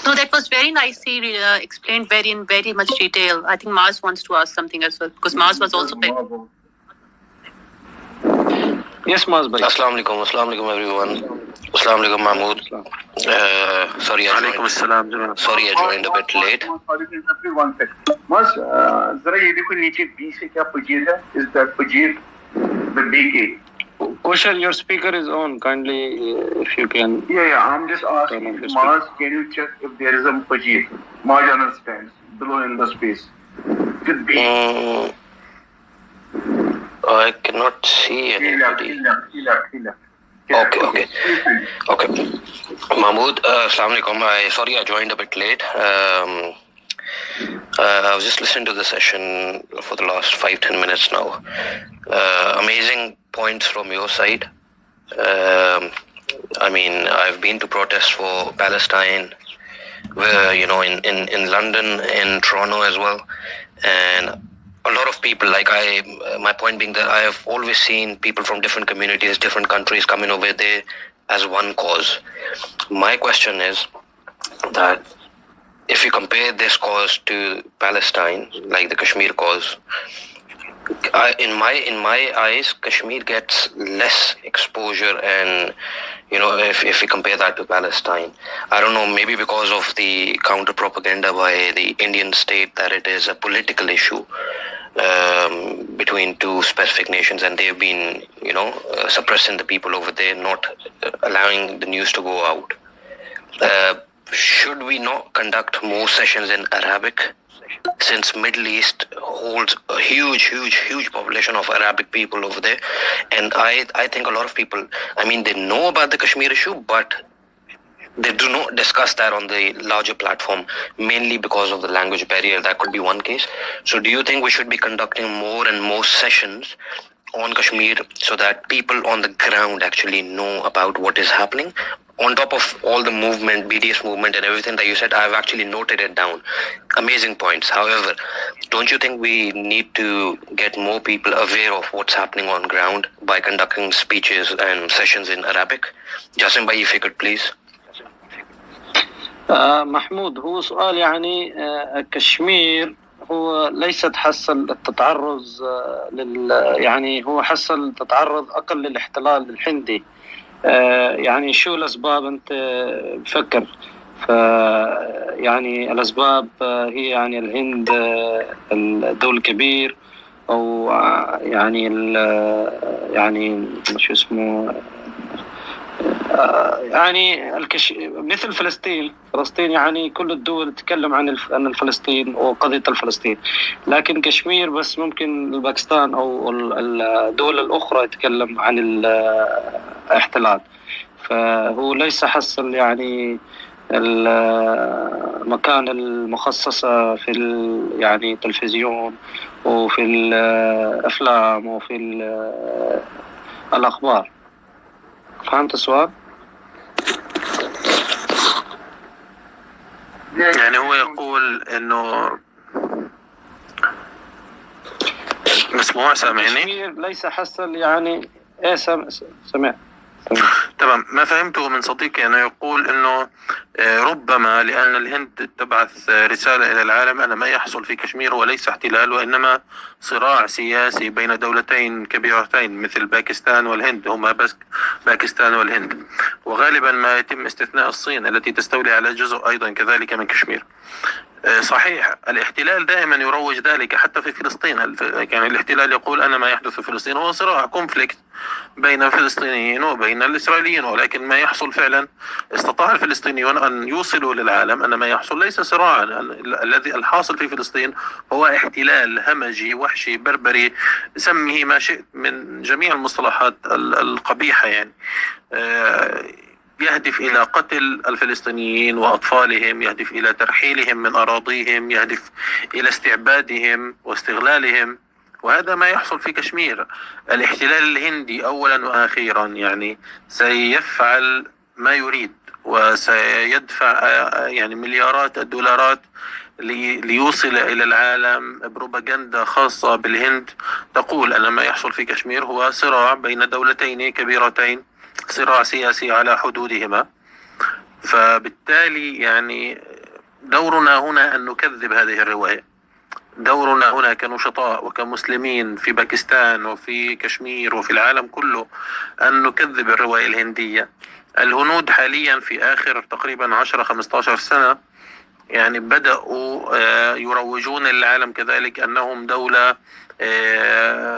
No, that was very nicely explained, in very much detail. I think Mars wants to ask something as well, because Mars was also very. Yes, Maz bhai. Assalamu alaikum everyone. Assalamu alaikum Mahmoud. Sorry, I joined a bit late. Maz, zara ye dekho niche B se kya Pajir hai? Is that Pajir the BK? Kosher, your speaker is on. Kindly, if you can. Yeah. I'm just asking, Maz, can you check if there is a Pajir? Maz understands below in the space. With B. I cannot see anybody. He left. Okay. Mahmoud, Assalamu alaikum. Sorry, I joined a bit late. I was just listening to the session for the last 5-10 minutes now. Amazing points from your side. I mean, I've been to protests for Palestine, where, in London, in Toronto as well, and a lot of people, my point being that I have always seen people from different communities, different countries coming over there as one cause. My question is that if you compare this cause to Palestine, like the Kashmir cause, in my eyes, Kashmir gets less exposure, and if we compare that to Palestine, I don't know, maybe because of the counter propaganda by the Indian state that it is a political issue between two specific nations, and they've been suppressing the people over there, not allowing the news to go out. Should we not conduct more sessions in Arabic, since Middle East holds a huge population of Arabic people over there? And I think a lot of people, they know about the Kashmir issue, but they do not discuss that on the larger platform, mainly because of the language barrier. That could be one case. So do you think we should be conducting more and more sessions on Kashmir so that people on the ground actually know about what is happening? On top of all the movement, BDS movement and everything that you said, I've actually noted it down. Amazing points. However, don't you think we need to get more people aware of what's happening on ground by conducting speeches and sessions in Arabic? Jasim bhai, if you could please. محمود، هو سؤال كشمير هو ليس تحصل التتعرض هو حصل تتعرض أقل للاحتلال الهندي. شو الأسباب أنت بفكر؟ الأسباب هي الهند الدول كبير، أو شو اسمه مثل فلسطين كل الدول تتكلم عن فلسطين وقضية الفلسطين، لكن كشمير بس ممكن الباكستان أو الدول الأخرى يتكلم عن الاحتلال. فهو ليس حصل المكان المخصصة في التلفزيون وفي الأفلام وفي الأخبار. فهمت السؤال؟ هو يقول انه مسموع، سامعني؟ ليس حصل ايه سمع. تمام. ما فهمته من صديقي انه يقول انه ربما لان الهند تبعث رسالة الى العالم ان ما يحصل في كشمير هو ليس احتلال، وانما صراع سياسي بين دولتين كبيرتين مثل باكستان والهند، هما باكستان والهند، وغالبا ما يتم استثناء الصين التي تستولي على جزء ايضا كذلك من كشمير. صحيح، الاحتلال دائما يروج ذلك حتى في فلسطين. الاحتلال يقول أن ما يحدث في فلسطين هو صراع كونفليكت بين الفلسطينيين وبين الإسرائيليين، ولكن ما يحصل فعلا استطاع الفلسطينيون أن يوصلوا للعالم أن ما يحصل ليس صراعا. الذي الحاصل في فلسطين هو احتلال همجي وحشي بربري، سميه ما شئت من جميع المصطلحات القبيحة، يهدف إلى قتل الفلسطينيين وأطفالهم، يهدف إلى ترحيلهم من أراضيهم، يهدف إلى استعبادهم واستغلالهم، وهذا ما يحصل في كشمير. الاحتلال الهندي أولا وأخيرا سيفعل ما يريد، وسيدفع مليارات الدولارات ليوصل إلى العالم بروباغندا خاصة بالهند تقول أن ما يحصل في كشمير هو صراع بين دولتين كبيرتين، صراع سياسي على حدودهما. فبالتالي دورنا هنا أن نكذب هذه الرواية. دورنا هنا كنشطاء وكمسلمين في باكستان وفي كشمير وفي العالم كله أن نكذب الرواية الهندية. الهنود حاليا في آخر تقريبا 10-15 سنة بدأوا يروجون للعالم كذلك أنهم دولة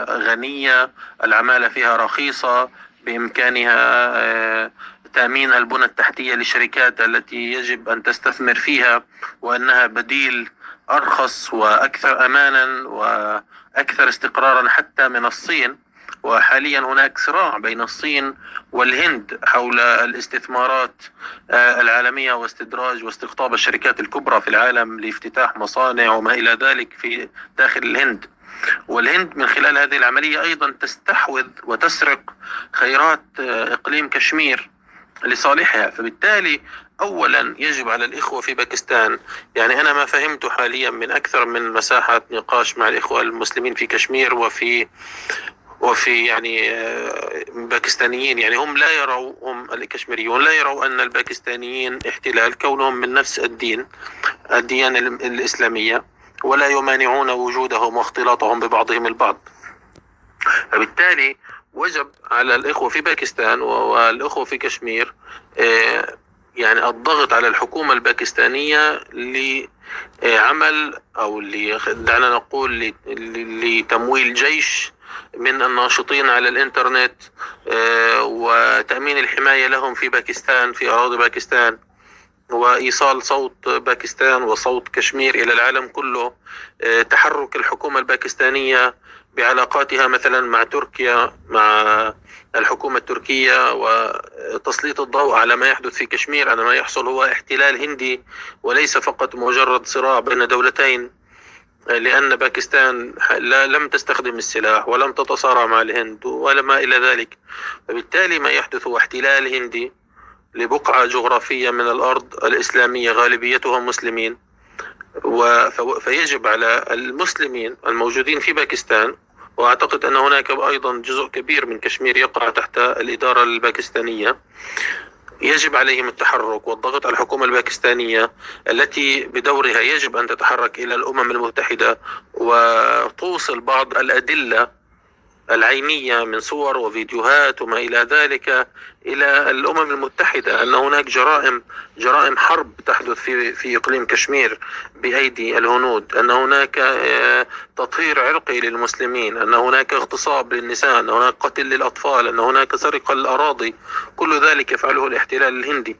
غنية، العمالة فيها رخيصة، بإمكانها تأمين البنى التحتية للشركات التي يجب أن تستثمر فيها، وأنها بديل أرخص وأكثر أمانا وأكثر استقرارا حتى من الصين. وحاليا هناك صراع بين الصين والهند حول الاستثمارات العالمية واستدراج واستقطاب الشركات الكبرى في العالم لافتتاح مصانع وما إلى ذلك في داخل الهند. والهند من خلال هذه العملية أيضا تستحوذ وتسرق خيرات إقليم كشمير لصالحها. فبالتالي أولا يجب على الإخوة في باكستان، يعني أنا ما فهمت حاليا من أكثر من مساحة نقاش مع الإخوة المسلمين في كشمير وفي يعني باكستانيين، يعني هم لا يروا، هم الكشميريون لا يروا أن الباكستانيين احتلال كونهم من نفس الديانة الإسلامية، ولا يمانعون وجودهم واختلاطهم ببعضهم البعض. فبالتالي وجب على الإخوة في باكستان والإخوة في كشمير يعني الضغط على الحكومة الباكستانية لعمل أو دعنا نقول لتمويل جيش من الناشطين على الإنترنت وتأمين الحماية لهم في باكستان، في أراضي باكستان، وإيصال صوت باكستان وصوت كشمير إلى العالم كله. تحرك الحكومة الباكستانية بعلاقاتها مثلا مع تركيا، مع الحكومة التركية، وتسليط الضوء على ما يحدث في كشمير، أن ما يحصل هو احتلال هندي وليس فقط مجرد صراع بين دولتين، لأن باكستان لم تستخدم السلاح ولم تتصارع مع الهند ولا ما إلى ذلك. فبالتالي ما يحدث هو احتلال هندي لبقعة جغرافية من الأرض الإسلامية غالبيتهم مسلمين، فيجب على المسلمين الموجودين في باكستان، وأعتقد أن هناك أيضا جزء كبير من كشمير يقع تحت الإدارة الباكستانية، يجب عليهم التحرك والضغط على الحكومة الباكستانية التي بدورها يجب أن تتحرك إلى الأمم المتحدة وتوصل بعض الأدلة العينية من صور وفيديوهات وما إلى ذلك إلى الأمم المتحدة، أن هناك جرائم حرب تحدث في إقليم كشمير بأيدي الهنود، أن هناك تطهير عرقي للمسلمين، أن هناك اغتصاب للنساء، أن هناك قتل للأطفال، أن هناك سرقة للأراضي، كل ذلك يفعله الاحتلال الهندي.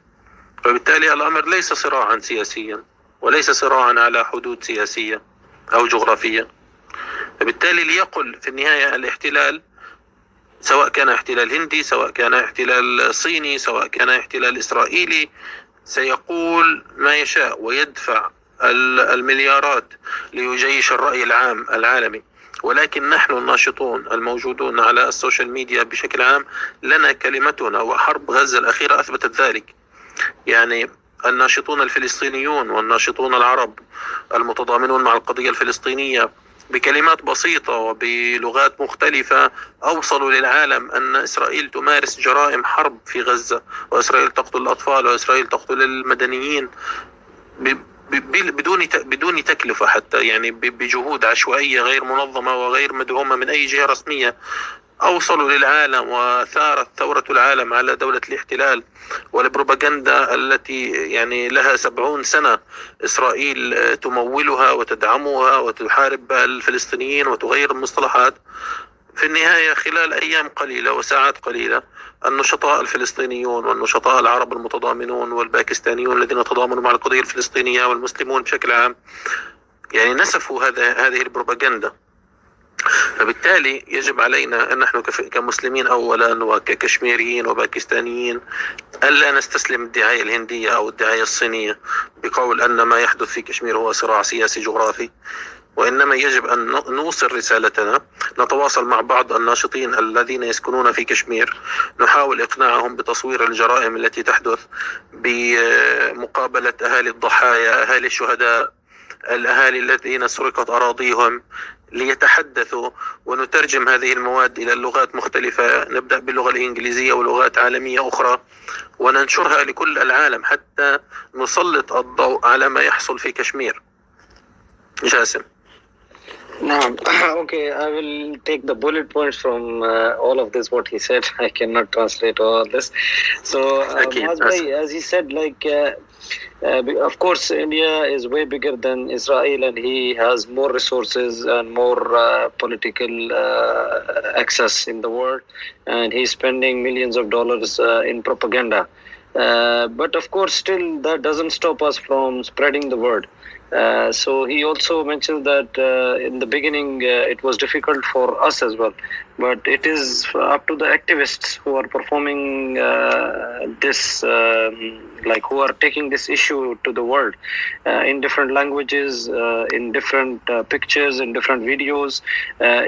فبالتالي الأمر ليس صراعا سياسيا وليس صراعا على حدود سياسية أو جغرافية. فبالتالي ليقل في النهاية الاحتلال، سواء كان احتلال هندي، سواء كان احتلال صيني، سواء كان احتلال إسرائيلي، سيقول ما يشاء ويدفع المليارات ليجيش الرأي العام العالمي. ولكن نحن الناشطون الموجودون على السوشيال ميديا بشكل عام لنا كلمتنا، وحرب غزة الأخيرة أثبتت ذلك. يعني الناشطون الفلسطينيون والناشطون العرب المتضامنون مع القضية الفلسطينية بكلمات بسيطة وبلغات مختلفة أوصلوا للعالم أن إسرائيل تمارس جرائم حرب في غزة، وإسرائيل تقتل الأطفال، وإسرائيل تقتل المدنيين بدون تكلفة حتى، يعني بجهود عشوائية غير منظمة وغير مدعومة من أي جهة رسمية. أوصلوا للعالم وثارت ثورة العالم على دولة الاحتلال والبروباغندا التي يعني لها 70 سنة إسرائيل تمولها وتدعمها وتحارب الفلسطينيين وتغير المصطلحات. في النهاية خلال أيام قليلة وساعات قليلة النشطاء الفلسطينيون والنشطاء العرب المتضامنون والباكستانيون الذين تضامنوا مع القضية الفلسطينية والمسلمون بشكل عام يعني نسفوا هذه البروباغندا. فبالتالي يجب علينا أن نحن كمسلمين أولا وككشميريين وباكستانيين ألا نستسلم الدعاية الهندية أو الدعاية الصينية بقول أن ما يحدث في كشمير هو صراع سياسي جغرافي، وإنما يجب أن نوصل رسالتنا، نتواصل مع بعض الناشطين الذين يسكنون في كشمير، نحاول إقناعهم بتصوير الجرائم التي تحدث، بمقابلة أهالي الضحايا، أهالي الشهداء، الأهالي الذين سرقت أراضيهم، ليتحدثوا، ونترجم هذه المواد إلى اللغات مختلفة، نبدأ باللغة الإنجليزية ولغات عالمية أخرى، وننشرها لكل العالم حتى نسلط الضوء على ما يحصل في كشمير. جاسم. Okay, I will take the bullet points from all of this, what he said. I cannot translate all this. So, as he said, of course, India is way bigger than Israel, and he has more resources and more political access in the world, and he's spending millions of dollars in propaganda. But of course, still that doesn't stop us from spreading the word. So he also mentioned that in the beginning it was difficult for us as well, but it is up to the activists who are performing this, who are taking this issue to the world in different languages, in different pictures, in different videos.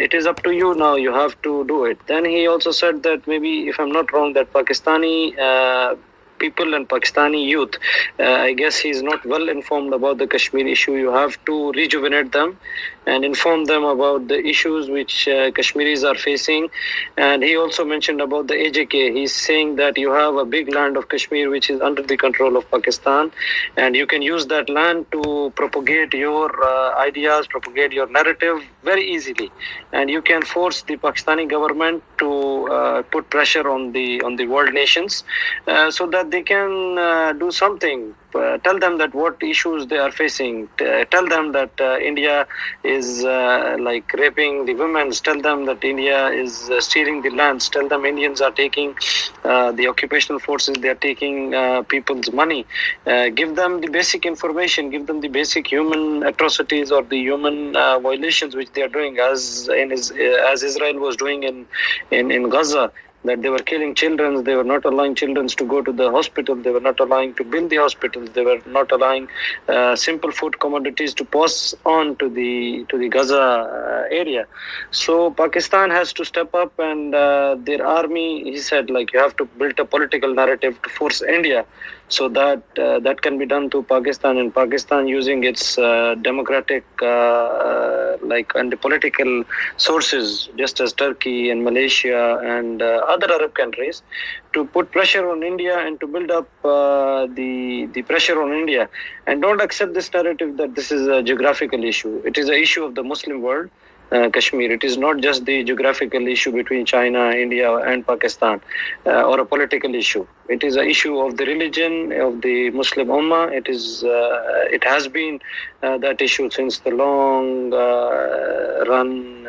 It is up to you now, you have to do it. Then he also said that maybe, if I'm not wrong, that Pakistani people and Pakistani youth. I guess he's not well informed about the Kashmir issue. You have to rejuvenate them and inform them about the issues which Kashmiris are facing. And he also mentioned about the AJK. He's saying that you have a big land of Kashmir which is under the control of Pakistan, and you can use that land to propagate your ideas, propagate your narrative very easily. And you can force the Pakistani government to put pressure on the world nations so that they can do something. Tell them that what issues they are facing. Tell them that India is like raping the women. Tell them that India is stealing the lands. Tell them Indians are taking the occupational forces. They are taking people's money. Give them the basic information. Give them the basic human atrocities or the human violations which they are doing, as Israel was doing in Gaza. That they were killing children, they were not allowing children to go to the hospital, they were not allowing to build the hospitals, they were not allowing simple food commodities to pass on to the Gaza area. So Pakistan has to step up, and their army, he said, like, you have to build a political narrative to force India, so that that can be done to Pakistan, and Pakistan using its democratic and the political sources, just as Turkey and Malaysia and other Arab countries, to put pressure on India and to build up the pressure on India. And don't accept this narrative that this is a geographical issue. It is an issue of the Muslim world. Kashmir. It is not just the geographical issue between China, India, and Pakistan, or a political issue. It is an issue of the religion of the Muslim Ummah. It has been that issue since the long run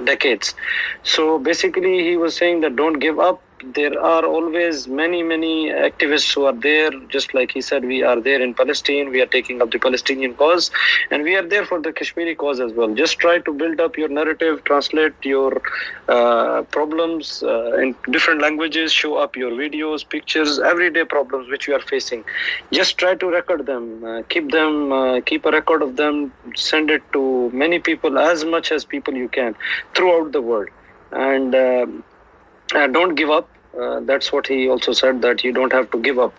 decades. So basically, he was saying that don't give up. There are always many activists who are there, just like he said, we are there in Palestine, we are taking up the Palestinian cause, and we are there for the Kashmiri cause as well. Just try to build up your narrative, translate your problems in different languages, show up your videos, pictures, everyday problems which you are facing. Just try to record them, keep a record of them, send it to many people, as much as people you can, throughout the world. And don't give up. That's what he also said, that you don't have to give up.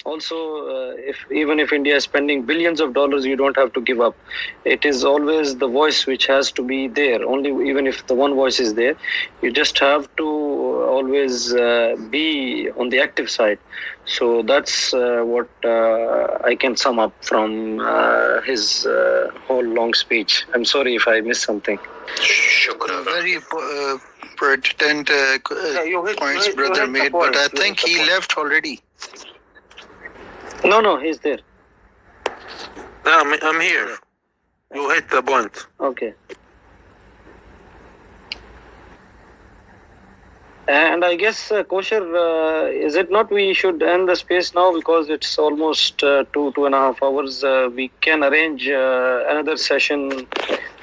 Also, even if India is spending billions of dollars, you don't have to give up. It is always the voice which has to be there. Even if the one voice is there, you just have to always be on the active side. So that's what I can sum up from his whole long speech. I'm sorry if I missed something. Very pertinent points brother made, but I think he left already. No, he's there. I'm here. You hit the point. Okay. And I guess, Kosher, is it not we should end the space now, because it's almost 2.5 hours. We can arrange another session,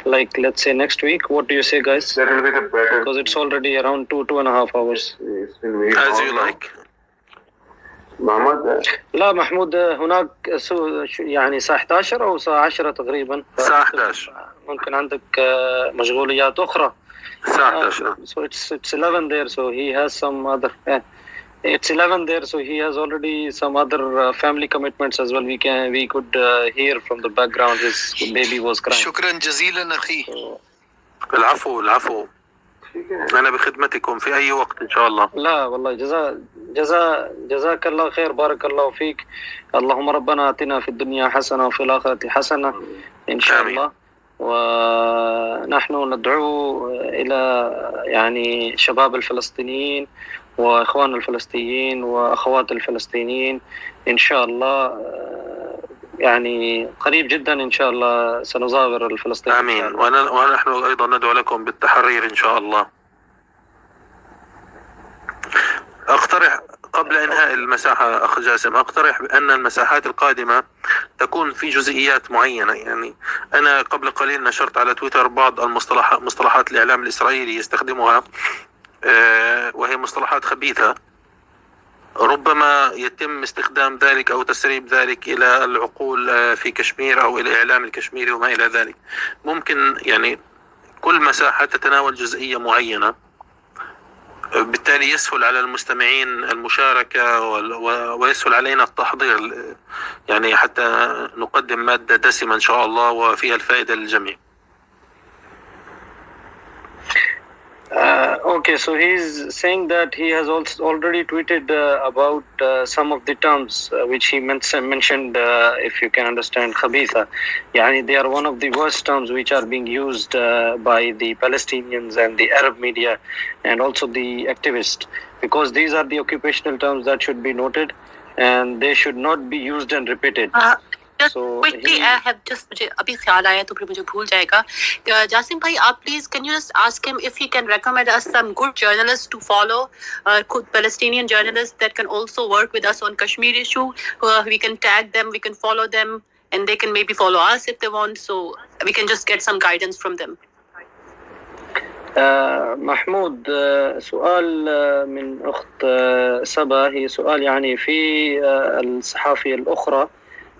like, let's say next week. What do you say, guys? That will be the better. Because it's already around 2.5 hours. It's been way As you like. محمد لا محمود، هناك يعني الساعة 11 أو الساعة 10 تقريبا. الساعة 11. ممكن عندك مشغوليات أخرى. الساعة 11. So it's 11 there. So he has some other. It's 11 there. So he has already some other family commitments as well. We could hear from the background his baby was crying. شكرا جزيلا أخي. العفو. أنا بخدمتكم في أي وقت إن شاء الله. لا والله جزاك الله خير، بارك الله فيك. اللهم ربنا آتنا في الدنيا حسنة وفي الآخرة حسنة إن شاء الله. ونحن ندعو إلى يعني شباب الفلسطينيين وإخوان الفلسطينيين وأخوات الفلسطينيين إن شاء الله، يعني قريب جدا إن شاء الله سنزاور الفلسطينيين. آمين. ونحن أيضا ندعو لكم بالتحرير إن شاء الله. أقترح قبل إنهاء المساحة أخ جاسم، أقترح بأن المساحات القادمة تكون في جزئيات معينة. يعني أنا قبل قليل نشرت على تويتر بعض مصطلحات الإعلام الإسرائيلي يستخدمها، وهي مصطلحات خبيثة. ربما يتم استخدام ذلك أو تسريب ذلك إلى العقول في كشمير أو إلى الإعلام الكشميري وما إلى ذلك. ممكن يعني كل مساحة تتناول جزئية معينة بالتالي يسهل على المستمعين المشاركة ويسهل علينا التحضير يعني حتى نقدم مادة دسمة إن شاء الله وفيها الفائدة للجميع. Okay, so he's saying that he has also already tweeted about some of the terms which he mentioned, if you can understand, khabitha. Yani they are one of the worst terms which are being used by the Palestinians and the Arab media and also the activists, because these are the occupational terms that should be noted and they should not be used and repeated. Just quickly, I have just मुझे अभी ख्याल आया तो फिर मुझे भूल जाएगा. Jasim bhai, please can you just ask him if he can recommend us some good journalists to follow, good Palestinian journalists that can also work with us on Kashmir issue. We can tag them, we can follow them, and they can maybe follow us if they want. So we can just get some guidance from them. محمود سؤال من أخت سبا، هي سؤال يعني في الصحافية الأخرى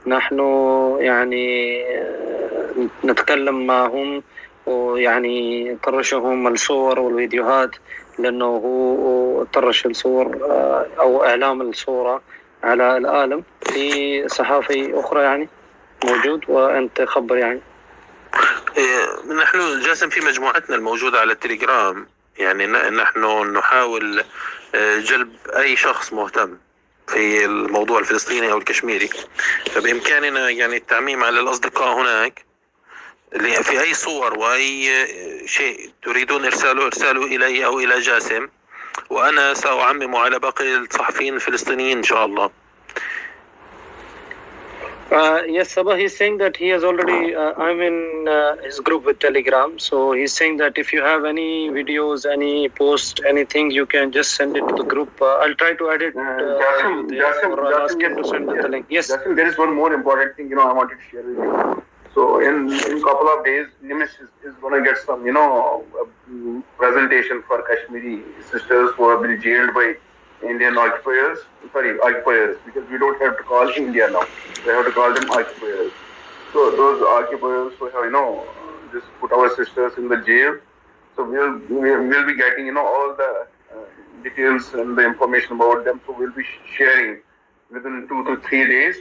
نحن يعني نتكلم معهم ويعني طرشهم الصور والفيديوهات، لأنه هو طرش الصور أو إعلام الصورة على العالم. في صحافي أخرى يعني موجود وأنت خبر يعني. نحن جاسم في مجموعتنا الموجودة على التليجرام يعني نحن نحاول جلب أي شخص مهتم في الموضوع الفلسطيني أو الكشميري، فبإمكاننا يعني التعميم على الأصدقاء هناك في أي صور وأي شيء تريدون إرساله إلي أو إلى جاسم، وأنا سأعمم على باقي الصحفيين الفلسطينيين إن شاء الله. Yes, Sabah, he's saying that he has already, I'm in his group with Telegram, so he's saying that if you have any videos, any post, anything, you can just send it to the group. I'll try to edit or I'll ask him to send the link. Yes. Jasim, there is one more important thing, I wanted to share with you. So in couple of days, Nimesh is going to get some, presentation for Kashmiri sisters who have been jailed by Indian occupiers, because we don't have to call India now. We have to call them occupiers. So those occupiers who have, just put our sisters in the jail. So we'll be getting, all the details and the information about them. So we'll be sharing within 2 to 3 days.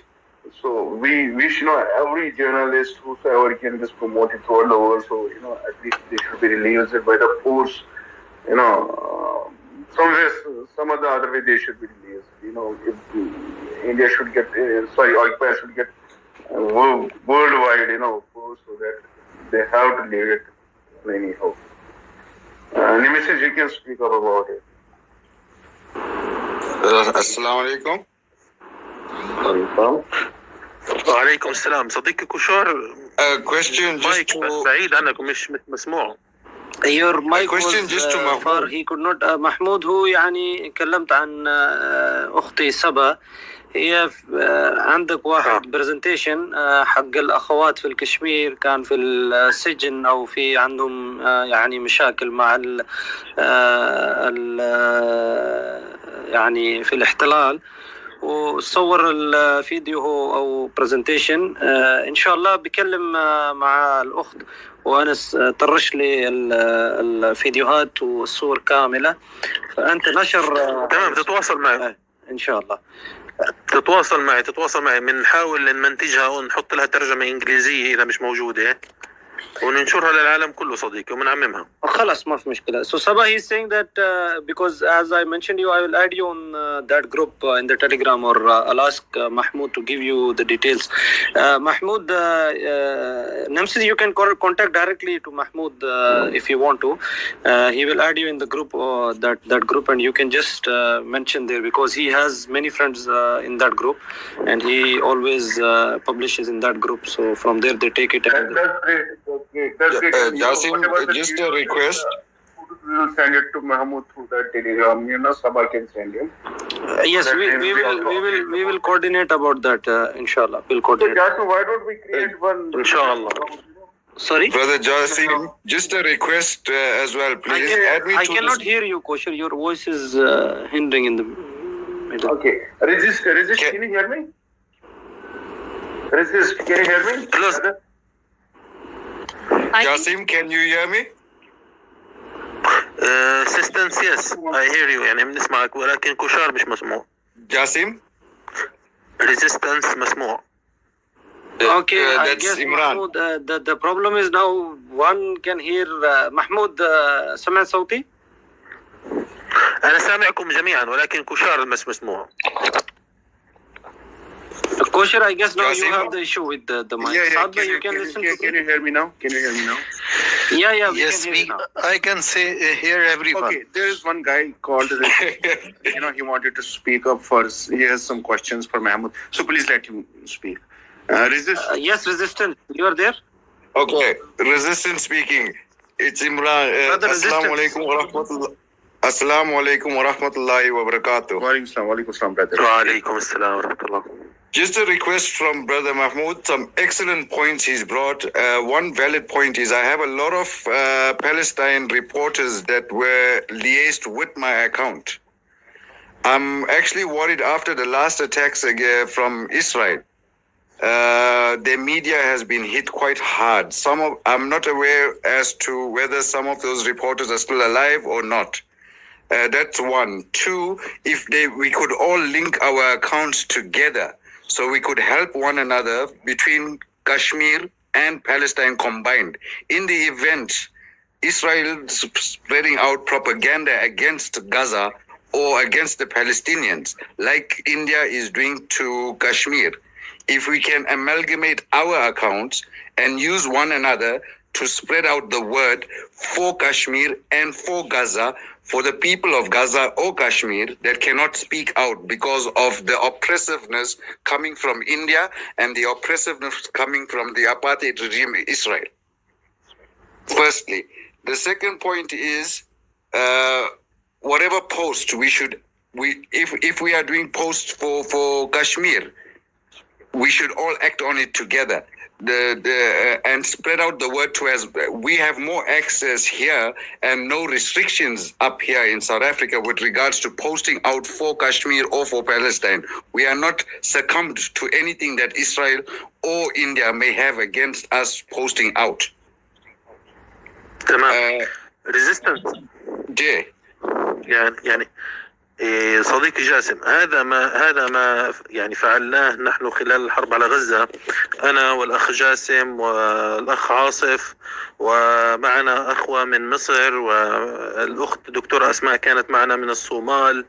So we should know every journalist whosoever can just promote it throughout the world. So, at least they should be released by the force, some of the other way they should be released. If India should get, occupiers should get worldwide, force, so that they have to leave it anyhow. Nemesis, you can speak up about it. Assalamu alaikum. وعليكم السلام صديقي كشور. Question just to بعيد عنك مش مسموع. Your mic was far, he could not. محمود هو يعني كلمت عن أختي سبا، هي عندك واحد برزنتيشن حق الأخوات في الكشمير كان في السجن أو في عندهم يعني مشاكل مع يعني في الاحتلال، وصور الفيديو هو أو برزنتيشن. إن شاء الله بكلم مع الأخت وأنس طرش لي الفيديوهات والصور كاملة، فأنت نشر. تمام، تتواصل معي إن شاء الله. تتواصل معي بنحاول نمنتجها ونحط لها ترجمة إنجليزية إذا مش موجودة وننشرها للعالم كله صديقي ومنعممها. خلاص ما في مشكلة. So Sabah is saying that because as I mentioned you, I will add you on that group in the Telegram, or I'll ask Mahmoud to give you the details. Mahmoud, Nemesis, you can contact directly to Mahmoud if you want to. He will add you in the group, that group, and you can just mention there, because he has many friends in that group and he always publishes in that group. So from there they take it. That's great. Jasim, just a request. We will send it to Mahmoud through that Telegram. Sabah can send him. Yes, we will coordinate about that. Inshallah, we'll coordinate. So Jasim, why don't we create one? Inshallah. Sorry, brother Jasim, just a request as well, please. I cannot hear you, Kosher. Your voice is hindering in the middle. Okay, resist. Can you hear me? Resist. Can you hear me? Close. Jasim, can you hear me? assistance yes I hear you يعني بنسمعك ولكن كشار مش مسموع. جاسم. resistance مسموع. Okay, I that's guess Imran. Mahmoud, the problem is now one can hear Mahmoud سمع صوتي؟ أنا سامعكم جميعا ولكن كشار مش مسموع. Kosher, I guess now you Jasim? have the issue with the mic. Yeah, Sadba, you can listen to me. Can you hear me now? Can you hear me now? Yeah, we Yes, can hear you now. I can say hear everyone. Okay, there is one guy called. He wanted to speak up first. He has some questions for Mahmoud. So please let him speak. Yes, resistance. You are there? Okay, resistance speaking. It's Imran. Assalamu alaikum wa rahmatullah. Assalamu alaikum wa rahmatullahi wa barakatuh. Wa alaikum salam, brother. Wa alaikum assalam wa rahmatullah. Just a request from Brother Mahmoud, some excellent points he's brought. One valid point is I have a lot of Palestine reporters that were liaised with my account. I'm actually worried after the last attacks from Israel. The media has been hit quite hard. I'm not aware as to whether some of those reporters are still alive or not. That's one. Two, if we could all link our accounts together, so we could help one another between Kashmir and Palestine combined. In the event Israel spreading out propaganda against Gaza or against the Palestinians, like India is doing to Kashmir, if we can amalgamate our accounts and use one another to spread out the word for Kashmir and for Gaza, for the people of Gaza or Kashmir that cannot speak out because of the oppressiveness coming from India and the oppressiveness coming from the apartheid regime in Israel. Firstly. The second point is whatever post if we are doing posts for Kashmir, we should all act on it together. And spread out the word to us. We have more access here and no restrictions up here in South Africa with regards to posting out for Kashmir or for Palestine. We are not succumbed to anything that Israel or India may have against us posting out. resistance. Jay. يعني صديقي جاسم هذا ما يعني فعلناه نحن خلال الحرب على غزة، أنا والأخ جاسم والأخ عاصف ومعنا أخوة من مصر والأخت دكتورة أسماء كانت معنا من الصومال،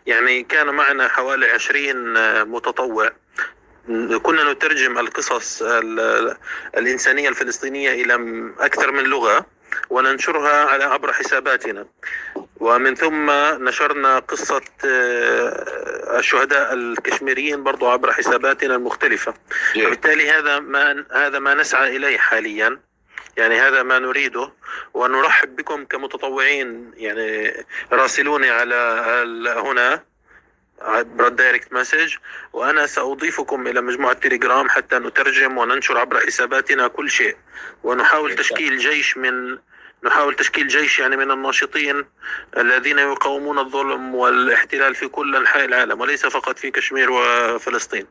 يعني كان معنا حوالي 20 متطوع. كنا نترجم القصص الإنسانية الفلسطينية إلى أكثر من لغة وننشرها عبر حساباتنا، ومن ثم نشرنا قصة الشهداء الكشميريين برضو عبر حساباتنا المختلفة. وبالتالي هذا ما نسعى إليه حاليا، يعني هذا ما نريده، ونرحب بكم كمتطوعين. يعني راسلوني على هنا عبر الدايركت مسج، وأنا سأضيفكم إلى مجموعة تليجرام حتى نترجم وننشر عبر حساباتنا كل شيء، ونحاول تشكيل جيش يعني من الناشطين الذين يقاومون الظلم والاحتلال في كل أنحاء العالم وليس فقط في كشمير وفلسطين.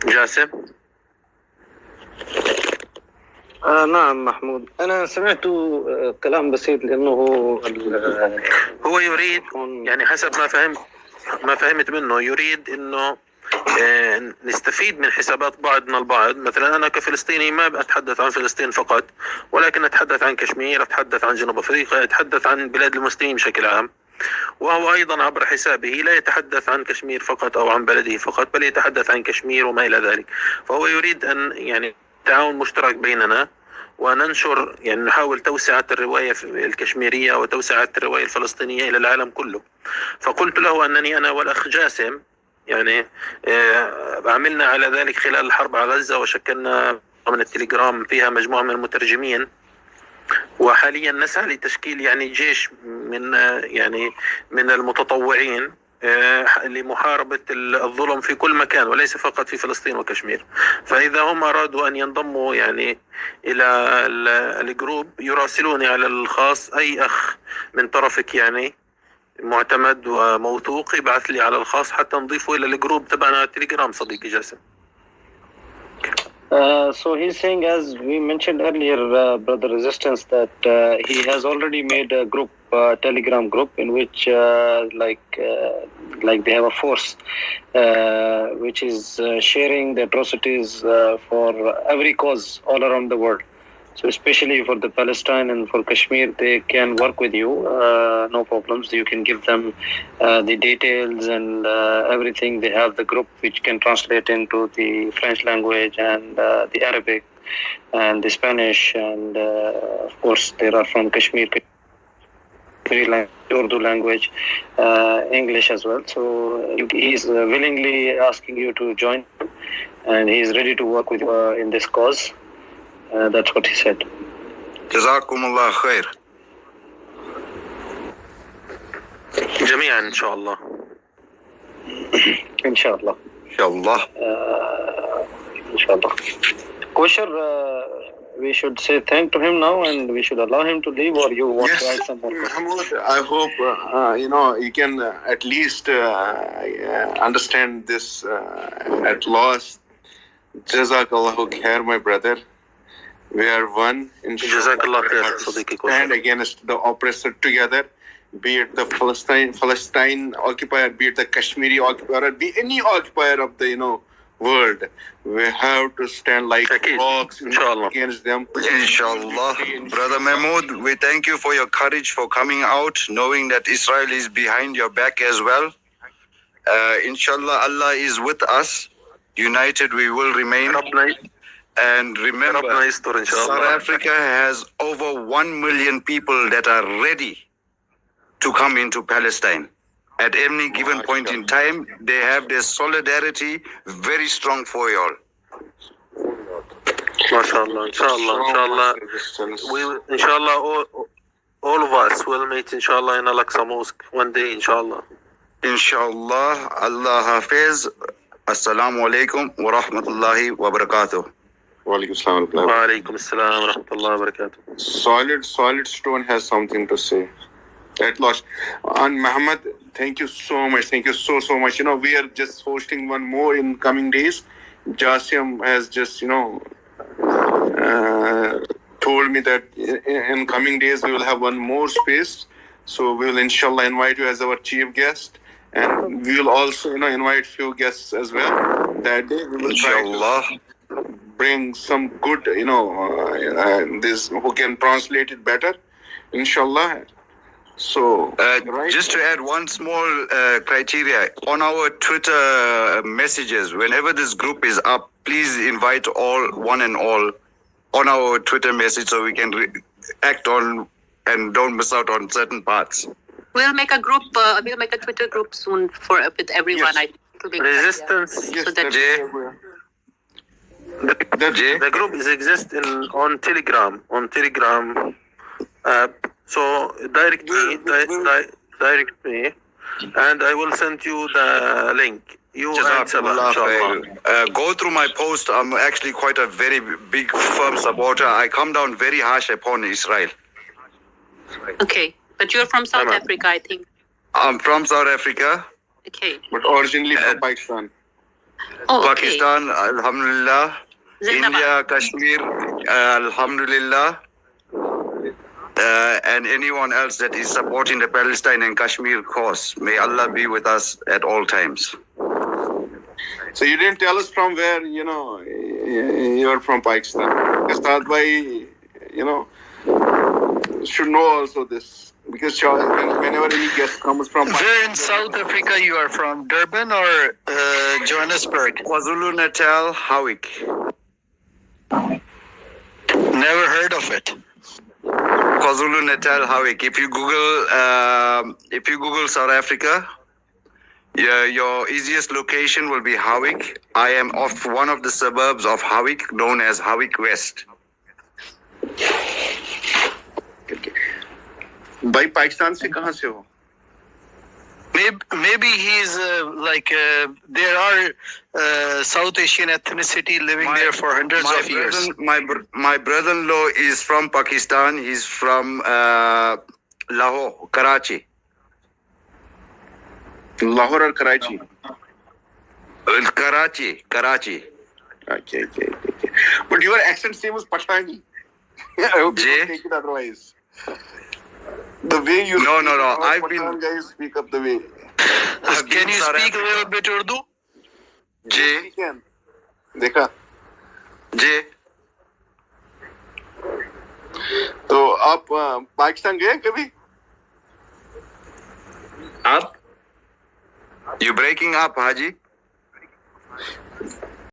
جاسم. نعم محمود، أنا سمعت كلام بسيط لأنه هو يريد يعني حسب ما فهمت منه يريد إنه نستفيد من حسابات بعضنا البعض. مثلا أنا كفلسطيني ما أتحدث عن فلسطين فقط، ولكن أتحدث عن كشمير، أتحدث عن جنوب أفريقيا، أتحدث عن بلاد المسلمين بشكل عام. وهو أيضا عبر حسابه لا يتحدث عن كشمير فقط أو عن بلده فقط، بل يتحدث عن كشمير وما إلى ذلك. فهو يريد أن يعني تعاون مشترك بيننا وننشر، يعني نحاول توسعة الرواية الكشميرية وتوسعة الرواية الفلسطينية إلى العالم كله. فقلت له أنني أنا والأخ جاسم يعني عملنا على ذلك خلال الحرب على غزة، وشكلنا من التليجرام فيها مجموعة من المترجمين، وحاليا نسعى لتشكيل يعني جيش من المتطوعين لمحاربة الظلم في كل مكان وليس فقط في فلسطين وكشمير. فإذا هم أرادوا أن ينضموا يعني إلى الجروب يراسلوني على الخاص، أي أخ من طرفك يعني معتمد وموثوق يبعث لي على الخاص حتى نضيفه إلى الجروب تبعنا على التليجرام. صديقي جاسم. So he's saying, as we mentioned earlier, Brother Resistance, that he has already made a group, Telegram group, in which like they have a force which is sharing the atrocities for every cause all around the world. So especially for the Palestine and for Kashmir, they can work with you, no problems. You can give them the details and everything. They have the group which can translate into the French language and the Arabic and the Spanish, and of course there are from Kashmir Urdu language, English as well. So he is willingly asking you to join, and he is ready to work with you in this cause. That's what he said. Jazakumullah khair. جميعا إن شاء الله. Inshallah. Inshallah. Inshallah. Kosher, we should say thank to him now, and we should allow him to leave, or you want to add some more? Mahmoud, I hope you can at least understand this at last. Jazakallahu khair, my brother. We are one. Jazakallah khair, Sadiqi Kosher. Stand against the oppressor together, be it the Palestine occupier, be it the Kashmiri occupier, or be any occupier of the world. We have to stand like rocks against them. Inshallah. Brother Mahmoud, we thank you for your courage for coming out, knowing that Israel is behind your back as well. Inshallah, Allah is with us. United we will remain. And remember, South Africa has over 1 million people that are ready to come into Palestine. At any given point in time, they have their solidarity very strong for you all. MashaAllah, inshallah. We will, inshallah, all of us will meet, inshallah, in Al-Aqsa Mosque one day, inshallah. Inshallah, Allah Hafiz. Assalamu alaikum wa rahmatullahi wa barakatuh. Wa alaikum assalam wa rahmatullahi wa barakatuh. Solid Stone has something to say. At last. And Muhammad, thank you so much. Thank you so much. We are just hosting one more in coming days. Jasim has just, told me that in coming days we will have one more space. So we will inshallah invite you as our chief guest. And we will also, invite few guests as well. That day we will inshallah try to bring some good, this who can translate it better. Inshallah. So, just to add one small criteria, on our Twitter messages, whenever this group is up, please invite one and all on our Twitter message so we can act on and don't miss out on certain parts. We'll make a group. We'll make a Twitter group soon with everyone. Yes. Resistance. Yes, so that the group exists on Telegram. So direct me, and I will send you the link. You go through my post. I'm actually quite a very big firm supporter. I come down very harsh upon Israel. Okay, but you're from South Africa, I think. I'm from South Africa. Okay. But originally from Pakistan. Oh, okay. Pakistan, alhamdulillah. India, Kashmir, alhamdulillah. And anyone else that is supporting the Palestine and Kashmir cause, may Allah be with us at all times. So you didn't tell us from where, you're from Pakistan. Ustad Bhai, should know also this. Because whenever any guest comes from Pakistan. Where in South Africa you are from? Durban or Johannesburg? KwaZulu-Natal, Howick. Never heard of it. KwaZulu-Natal, Howick. If you Google South Africa, your easiest location will be Howick. I am of one of the suburbs of Howick, known as Howick West. By Pakistan se kahan se ho? Maybe he's there are South Asian ethnicity living there for hundreds of years. My brother-in-law is from Pakistan. He's from Lahore, Karachi. Lahore or Karachi? Karachi. Okay. But your accent same as Pathani. I hope you don't take it otherwise. The way you No. I've been guys speak up the way. Can you speak a little bit Urdu? Jay. देखा Jay. तो आप पाकिस्तान गए कभी? Up? You breaking up, Haji?